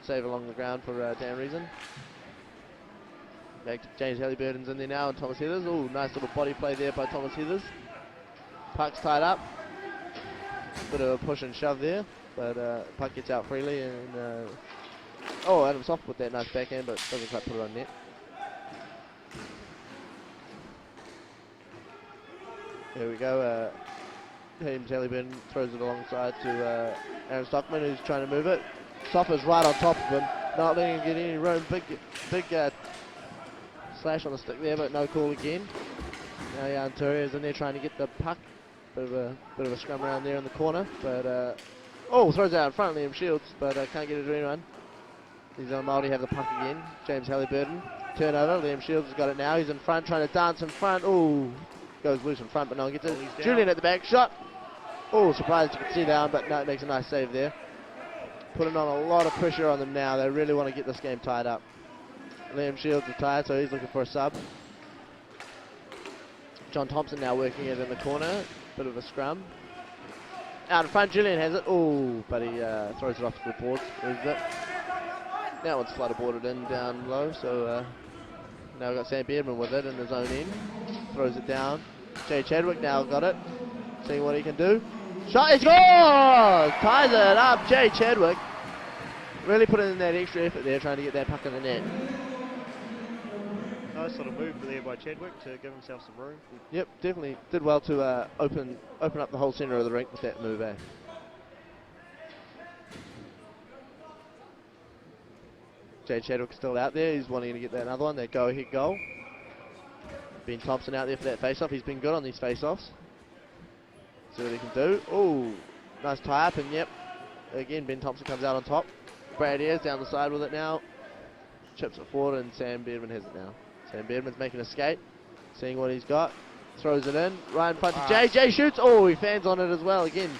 save along the ground for Dan Reason. Back to James Halliburton's in there now, and Thomas Heathers. Oh, nice little body play there by Thomas Heathers. Puck's tied up. Bit of a push and shove there, but puck gets out freely. And oh, Adam Soft with that nice backhand, but doesn't quite put it on net. Here we go. James Halliburton throws it alongside to Aaron Stockman, who's trying to move it. Soffer's right on top of him, not letting him get any room. Big slash on the stick there, but no call again. Now Jan Turier's in there trying to get the puck. Bit of a scrum around there in the corner, but oh, throws it out in front of Liam Shields, but can't get it to anyone. These Māori have the puck again. James Halliburton, turnover. Liam Shields has got it now. He's in front, trying to dance in front. Oh, goes loose in front, but no one gets it. Julian at the back, shot. Oh, surprised you could see that one, but no, it makes a nice save there. Putting on a lot of pressure on them now. They really want to get this game tied up. Liam Shields is tired, so he's looking for a sub. John Thompson now working it in the corner. Bit of a scrum. Out in front, Julian has it. Oh, but he throws it off to the boards. Loses it. Now it's flutterboarded in down low, so now we've got Sam Beardman with it in his own end. Throws it down. Jay Chadwick now got it. Seeing what he can do. Shot, he scores! Ties it up, Jay Chadwick. Really putting in that extra effort there, trying to get that puck in the net. Nice sort of move there by Chadwick to give himself some room. Yep, definitely did well to open up the whole centre of the rink with that move, eh? Jay Chadwick's still out there. He's wanting to get that another one. That go-ahead goal. Ben Thompson out there for that face-off. He's been good on these face-offs. See what he can do. Oh, nice tie-up, and yep. Again, Ben Thompson comes out on top. Brad Ayres down the side with it now. Chips it forward, and Sam Beardman has it now. Sam Beardman's making a skate. Seeing what he's got. Throws it in. Right in front to Jay. Jay shoots. Oh, he fans on it as well again.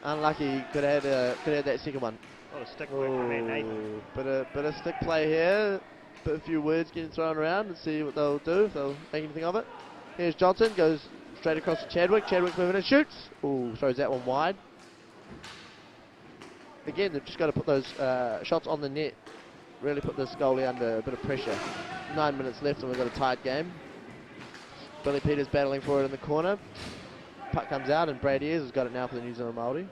Unlucky, could have had that second one. Oh, a stick work from Nathan. Bit of stick play here. Bit a few words getting thrown around and see what they'll do, if they'll make anything of it. Here's Johnson, goes straight across to Chadwick. Chadwick moving and shoots. Ooh, throws that one wide. Again, they've just got to put those shots on the net. Really put this goalie under a bit of pressure. 9 minutes left and we've got a tight game. Billy Peters battling for it in the corner. Puck comes out and Brad Ayres has got it now for the New Zealand Maori.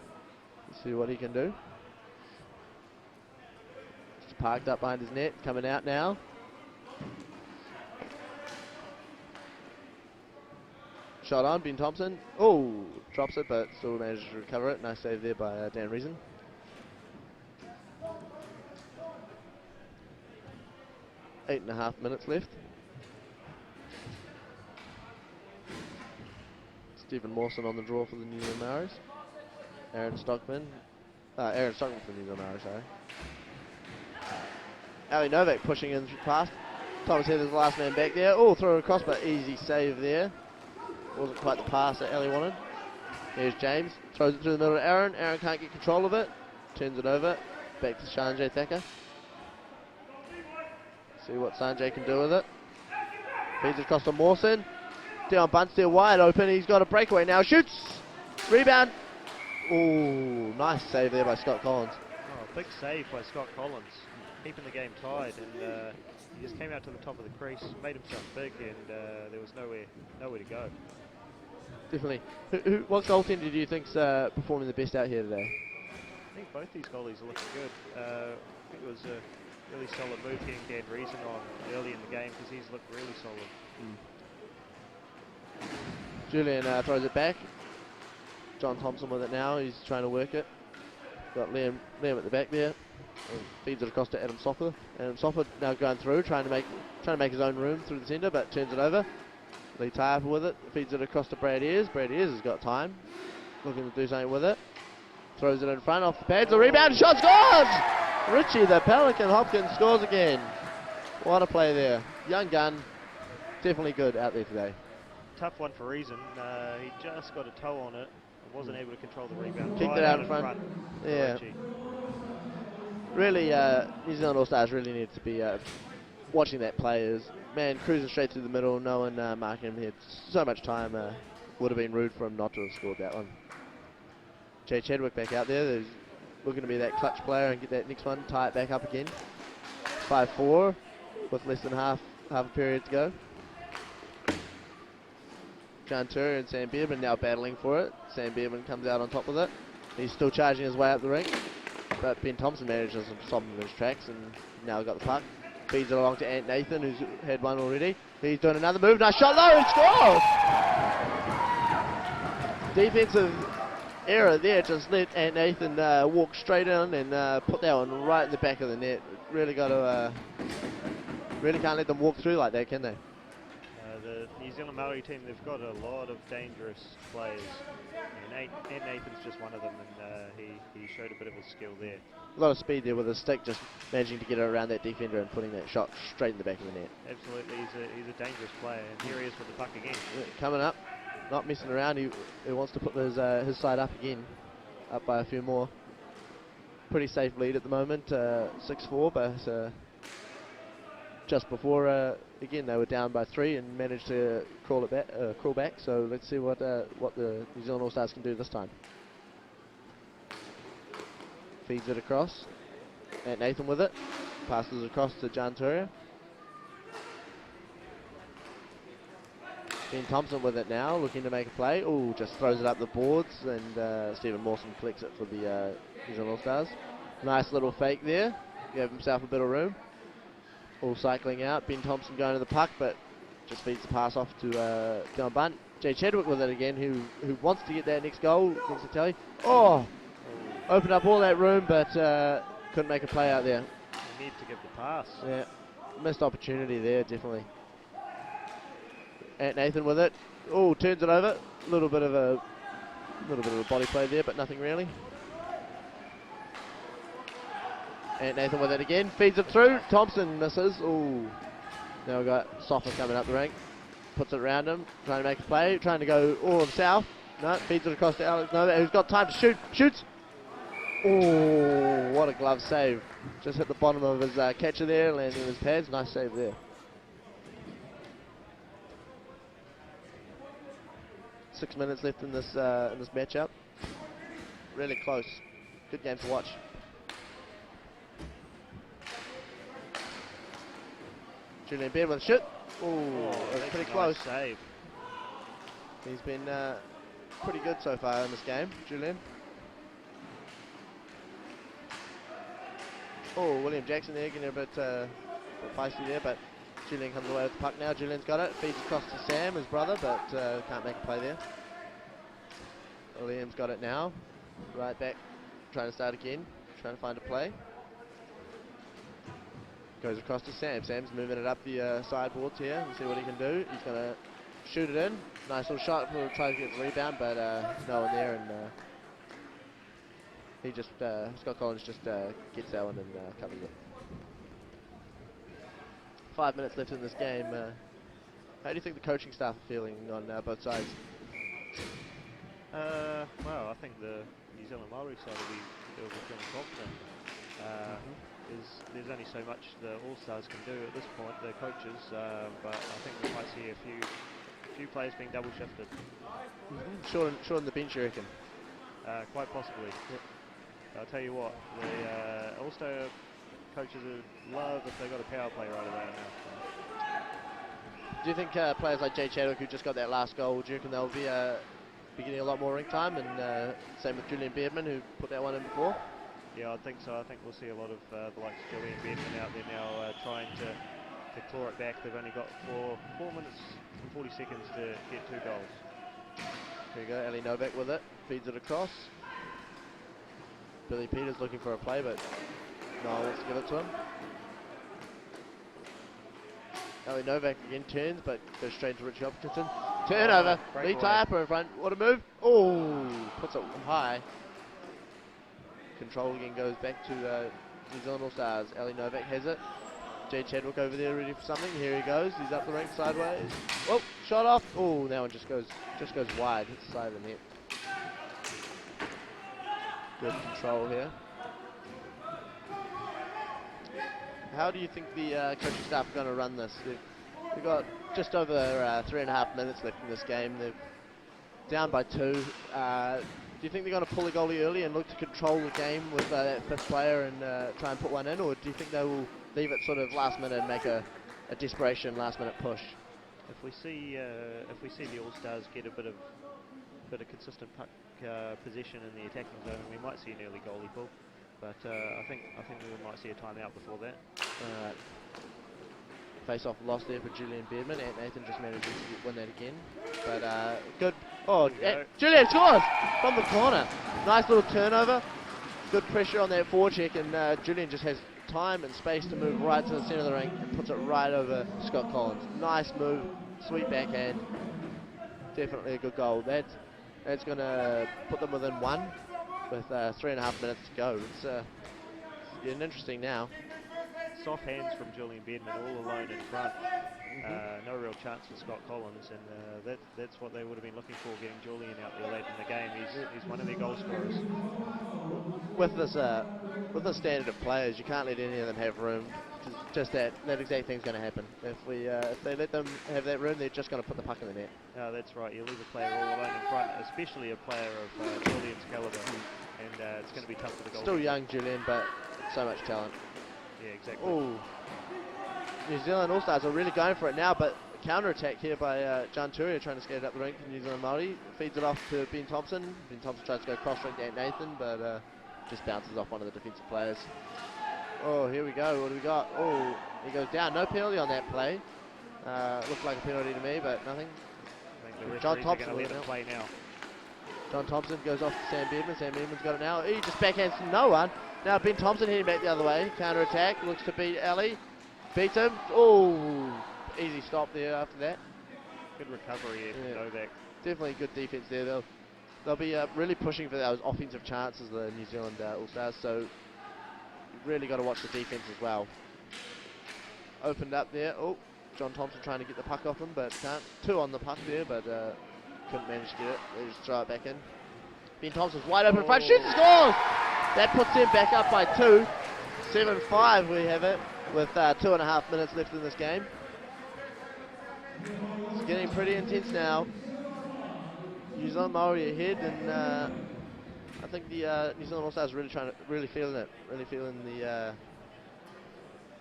Let's see what he can do. Just parked up behind his net, coming out now. Shot on, Ben Thompson. Oh, drops it, but still manages to recover it. Nice save there by Dan Reason. Eight and a half minutes left. Stephen Mawson on the draw for the New Zealand Maoris. Aaron Stockman for the New Zealand Maoris, sorry. Ali Novak pushing in past. Thomas Heather's the last man back there. Oh, throw it across, but easy save there. Wasn't quite the pass that Ali wanted. Here's James. Throws it through the middle to Aaron. Aaron can't get control of it. Turns it over. Back to Sanjay Thacker. See what Sanjay can do with it. Feeds it across to Mawson. Dion Bunt's there wide open. He's got a breakaway now. Shoots. Rebound. Ooh, nice save there by Scott Collins. Oh, big save by Scott Collins. Keeping the game tied, and he just came out to the top of the crease, made himself big, and there was nowhere to go. Definitely. What goaltender do you think's performing the best out here today? I think both these goalies are looking good. I think it was a really solid move getting Dan Reason on early in the game because he's looked really solid. Julian throws it back. John Thompson with it now. He's trying to work it. Got Liam at the back there. And feeds it across to Adam Soffer. Adam Soffer now going through, trying to make his own room through the centre, but turns it over. Lee Taiapa with it. Feeds it across to Brad Ayres. Brad Ayres has got time. Looking to do something with it. Throws it in front off the pads. A rebound. Shot scores! Richie, the Pelican Hopkins, scores again. What a play there. Young gun. Definitely good out there today. Tough one for Reason. He just got a toe on it. Wasn't able to control the rebound. Kicked it out in front. Yeah. Richie. Really, New Zealand All-Stars really need to be watching that play. Man, cruising straight through the middle, no one marking him. He had so much time. Would have been rude for him not to have scored that one. Jay Chadwick back out there. There's looking to be that clutch player and get that next one, tie it back up again. 5-4 with less than half a period to go. John Turner and Sam Beerman now battling for it. Sam Beerman comes out on top with it. He's still charging his way up the rink. But Ben Thompson manages to stop him in his tracks and now got the puck. Feeds it along to Ant Nathan, who's had one already. He's doing another move. Nice shot low and scores! Defensive error there. Just let Ant Nathan walk straight in and put that one right in the back of the net. Really got to, really can't let them walk through like that, can they? The New Zealand Maori team, they've got a lot of dangerous players. And Nathan's just one of them, and he showed a bit of his skill there. A lot of speed there with his stick, just managing to get it around that defender and putting that shot straight in the back of the net. Absolutely, he's a dangerous player, and here he is with the puck again. Yeah, coming up, not messing around, he wants to put his side up again, up by a few more. Pretty safe lead at the moment, 6-4, but just before, again, they were down by 3 and managed to crawl back. So let's see what the New Zealand All-Stars can do this time. Feeds it across. And Nathan with it. Passes across to John Turia. Ben Thompson with it now, looking to make a play. Oh, just throws it up the boards, and Stephen Mawson collects it for the New Zealand All-Stars. Nice little fake there. Gave himself a bit of room. All cycling out. Ben Thompson going to the puck, but just feeds the pass off to Dylan Bunt. Jay Chadwick with it again, who wants to get that next goal against the tally. Oh! Opened up all that room, but couldn't make a play out there. He needs to give the pass. Yeah, missed opportunity there, definitely. Ant Nathan with it. Oh, turns it over. A little bit of a body play there, but nothing really. Ant Nathan with it again. Feeds it through. Thompson misses. Oh, now we've got Soffer coming up the rank. Puts it around him, trying to make a play, trying to go all himself. No, feeds it across to Alex Novak, who's got time to shoot. Shoots! Oh, what a glove save. Just hit the bottom of his catcher there, landing in his pads. Nice save there. 6 minutes left in this matchup. Really close. Good game to watch. Julian Beard with a shoot. Oh, that's pretty close. Nice save. He's been pretty good so far in this game, Julian. Oh, William Jackson there getting a bit feisty there, but Julian comes away with the puck now. Julian's got it, feeds across to Sam, his brother, but can't make a play there. William's got it now. Right back, trying to start again, trying to find a play. Goes across to Sam. Sam's moving it up the sideboards here and see what he can do. He's going to shoot it in. Nice little shot. He'll try to get the rebound, but no one there, and he just Scott Collins just gets that one and covers it. 5 minutes left in this game. How do you think the coaching staff are feeling on both sides? Well, I think the New Zealand Maori side will be feeling confident. There's only so much the All-Stars can do at this point, the coaches, but I think we might see a few players being double shifted. Short on the bench, you reckon? Quite possibly. Yep. I'll tell you what, the All-Star coaches would love if they got a power play right about now. Do you think players like Jay Chadwick, who just got that last goal, do you reckon they'll be getting a lot more rink time? And same with Julian Beardman, who put that one in before? Yeah, I think so. I think we'll see a lot of the likes of Julian Beardman out there now trying to claw it back. They've only got 4 minutes and 40 seconds to get 2 goals. There you go, Ali Novak with it, feeds it across. Billy Peters looking for a play, but Niall wants to give it to him. Ali Novak again turns, but goes straight to Richie Hopkinson. Turnover, Lee Typer in front, what a move. Oh, puts it high. Control again goes back to New Zealand All-Stars. Ali Novak has it. Jay Chadwick over there ready for something. Here he goes. He's up the rink sideways. Oh, shot off. Oh, that one just goes wide. Hits the side of the net. Good control here. How do you think the coaching staff are going to run this? They've got just over 3.5 minutes left in this game. They're down by 2. Do you think they're going to pull a goalie early and look to control the game with that 5th player and try and put one in, or do you think they will leave it sort of last minute and make a desperation last minute push? If we see the All-Stars get a bit of consistent puck possession in the attacking zone, we might see an early goalie pull. But I think we might see a timeout before that. Alright. Face-off loss there for Julian Beardman. Ant Nathan just managed to win that again. But good. Oh, Julian scores from the corner. Nice little turnover. Good pressure on that forecheck, and Julian just has time and space to move right to the centre of the rink and puts it right over Scott Collins. Nice move, sweet backhand. Definitely a good goal. That's going to put them within 1 with 3.5 minutes to go. It's getting interesting now. Soft hands from Julian Beardman, all alone in front. No real chance for Scott Collins, and that's what they would have been looking for, getting Julian out there late in the game. He's one of their goal scorers. With this standard of players, you can't let any of them have room. Just that exact thing's going to happen. If they let them have that room, they're just going to put the puck in the net. No, that's right. You leave a player all alone in front, especially a player of Julian's calibre, and it's going to be tough for the goal. Still young, Julian, but so much talent. Yeah, exactly. Ooh. New Zealand All-Stars are really going for it now, but counter-attack here by John Turia trying to skate it up the rink for New Zealand Maori. Feeds it off to Ben Thompson. Ben Thompson tries to go cross-rink at Nathan, but just bounces off one of the defensive players. Oh, here we go. What do we got? Oh, he goes down. No penalty on that play. Looked like a penalty to me, but nothing. I think the John Thompson let him play now. John Thompson goes off to Sam Beardman. Sam Beardman's got it now. He just backhands to no one. Now Ben Thompson heading back the other way. Counter-attack. Looks to beat Ali. Beats him. Oh, easy stop there after that. Good recovery here from Novak. Definitely good defense there. They'll be really pushing for those offensive chances, the New Zealand All-Stars. So you've really got to watch the defense as well. Opened up there. Oh, John Thompson trying to get the puck off him, but can't. 2 on the puck there, but couldn't manage to get it. They just throw it back in. Ben Thompson's wide open in front, shoots and scores! That puts them back up by 2. 7-5 we have it, with 2.5 minutes left in this game. It's getting pretty intense now. New Zealand Maori ahead, and I think the New Zealand All-Stars really feeling it, really feeling the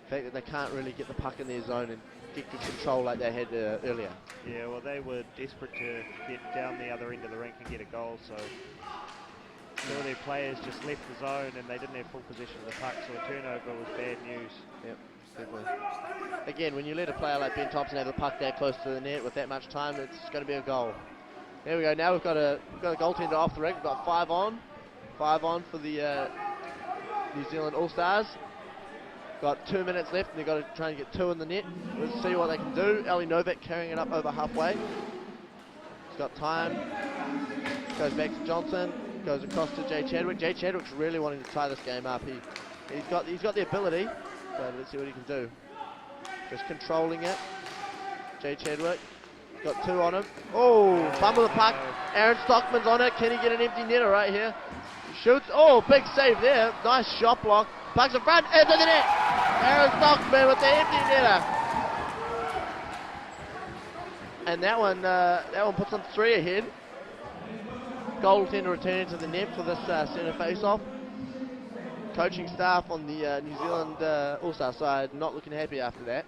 fact that they can't really get the puck in their zone and get good control like they had earlier. Yeah, well, they were desperate to get down the other end of the rink and get a goal, so all their players just left the zone and they didn't have full possession of the puck, so a turnover was bad news. Yep, definitely. Again, when you let a player like Ben Thompson have the puck that close to the net with that much time, it's going to be a goal. There we go. Now we've got a goaltender off the rink. We've got 5 on for the New Zealand All-Stars. Got 2 minutes left, and they've got to try and get 2 in the net. Let's see what they can do. Ali Novak carrying it up over halfway. He's got time. Goes back to Johnson. Goes across to Jay Chadwick. Jay Chadwick's really wanting to tie this game up. He's got the ability, but let's see what he can do. Just controlling it. Jay Chadwick. Got 2 on him. Oh, fumble the puck. Aaron Stockman's on it. Can he get an empty netter right here? He shoots. Oh, big save there. Nice shot block. Puck's in front. Into the net. Aaron Stockman with the empty netter. And that one puts them 3 ahead. Goaltender returning to the net for this centre face-off. Coaching staff on the New Zealand All-Star side not looking happy after that.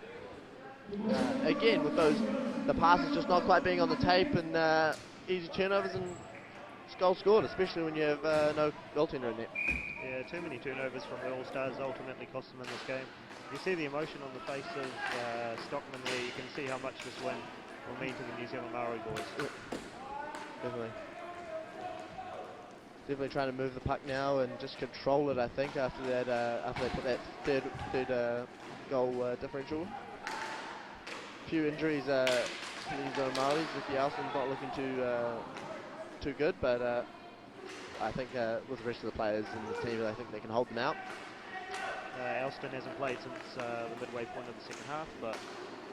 Again, with the passes just not quite being on the tape and easy turnovers and goals scored, especially when you have no goaltender in there. Yeah, too many turnovers from the All-Stars ultimately cost them in this game. You see the emotion on the face of Stockman there. You can see how much this win will mean to the New Zealand Maori boys. Yep. Definitely trying to move the puck now and just control it, I think, after they put that third goal differential. Few injuries for the New Zealand Maoris. Ricky Alston's not looking too good, but I think with the rest of the players in the team, I think they can hold them out. Alston hasn't played since the midway point of the second half, but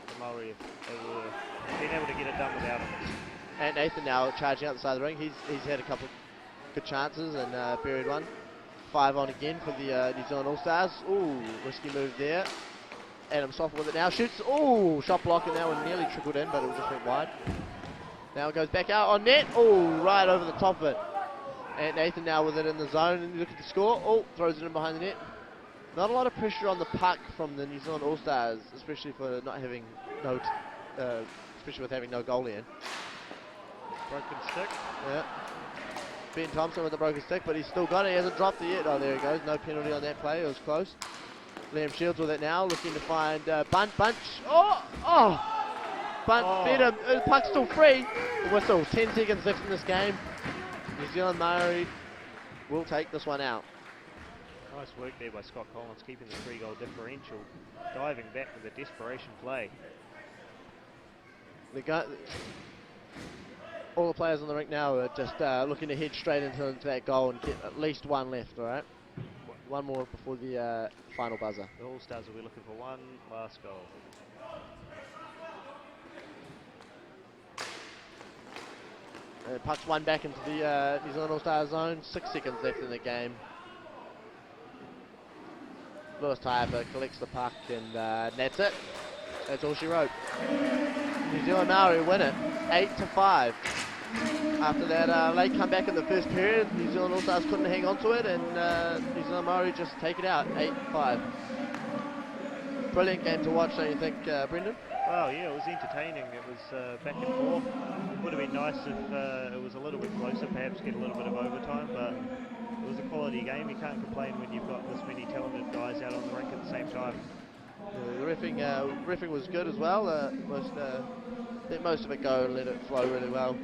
the Maori have been able to get it done without him. And Nathan now charging out the side of the ring. He's had a couple of good chances and buried one. 5 on again for the New Zealand All-Stars. Ooh, risky move there. Adam Soft with it now, shoots. Ooh, shot block, and that one nearly trickled in, but it just went wide. Now it goes back out on net. Ooh, right over the top of it. And Nathan now with it in the zone and looking to score. Oh, throws it in behind the net. Not a lot of pressure on the puck from the New Zealand All-Stars, especially for not having especially with having no goalie in. Broken stick. Yeah. Ben Thompson with the broken stick, but he's still got it. He hasn't dropped it yet. Oh, there he goes. No penalty on that play. It was close. Liam Shields with it now, looking to find Bunch. Bunch beat him. The puck's still free. The whistle. 10 seconds left in this game. New Zealand Maori will take this one out. Nice work there by Scott Collins, keeping the 3-goal differential. Diving back with a desperation play. All the players on the rink now are just looking to head straight into that goal and get at least one left, all right? One more before the final buzzer. The All-Stars will be looking for one last goal. Pucks one back into the New Zealand All-Stars zone. 6 seconds left in the game. Lewis Taipa collects the puck and that's it. That's all she wrote. New Zealand Maori win it 8-5. After that late comeback in the first period, New Zealand All-Stars couldn't hang on to it, and New Zealand Maori just take it out 8-5. Brilliant game to watch, don't you think, Brendan? Well, yeah, it was entertaining. It was back and forth. It would have been nice if it was a little bit closer, perhaps get a little bit of overtime, but it was a quality game. You can't complain when you've got this many talented guys out on the rink at the same time. The riffing was good as well. Let most of it go and let it flow really well.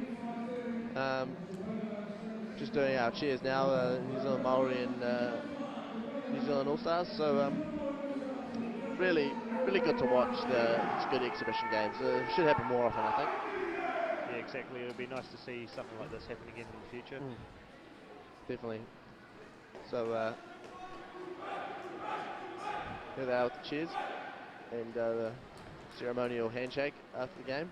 Just doing our cheers now, New Zealand Maori and New Zealand All-Stars. So really good to watch. It's good exhibition games. Should happen more often, I think. Yeah, exactly. It would be nice to see something like this happen again in the future. Definitely. So here they are with the cheers and the ceremonial handshake after the game.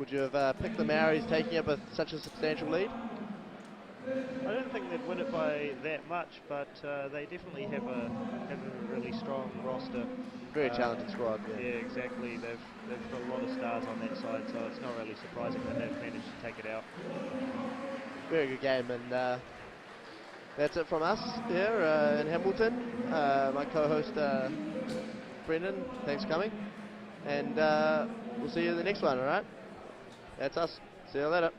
Would you have picked the Maoris taking up such a substantial lead? I don't think they'd win it by that much, but they definitely have a really strong roster. Very challenging squad. Yeah, Yeah. exactly. They've got a lot of stars on that side, so it's not really surprising that they've managed to take it out. Very good game, and that's it from us here in Hamilton. My co-host Brendan, thanks for coming, and we'll see you in the next one. All right, that's us. See you later.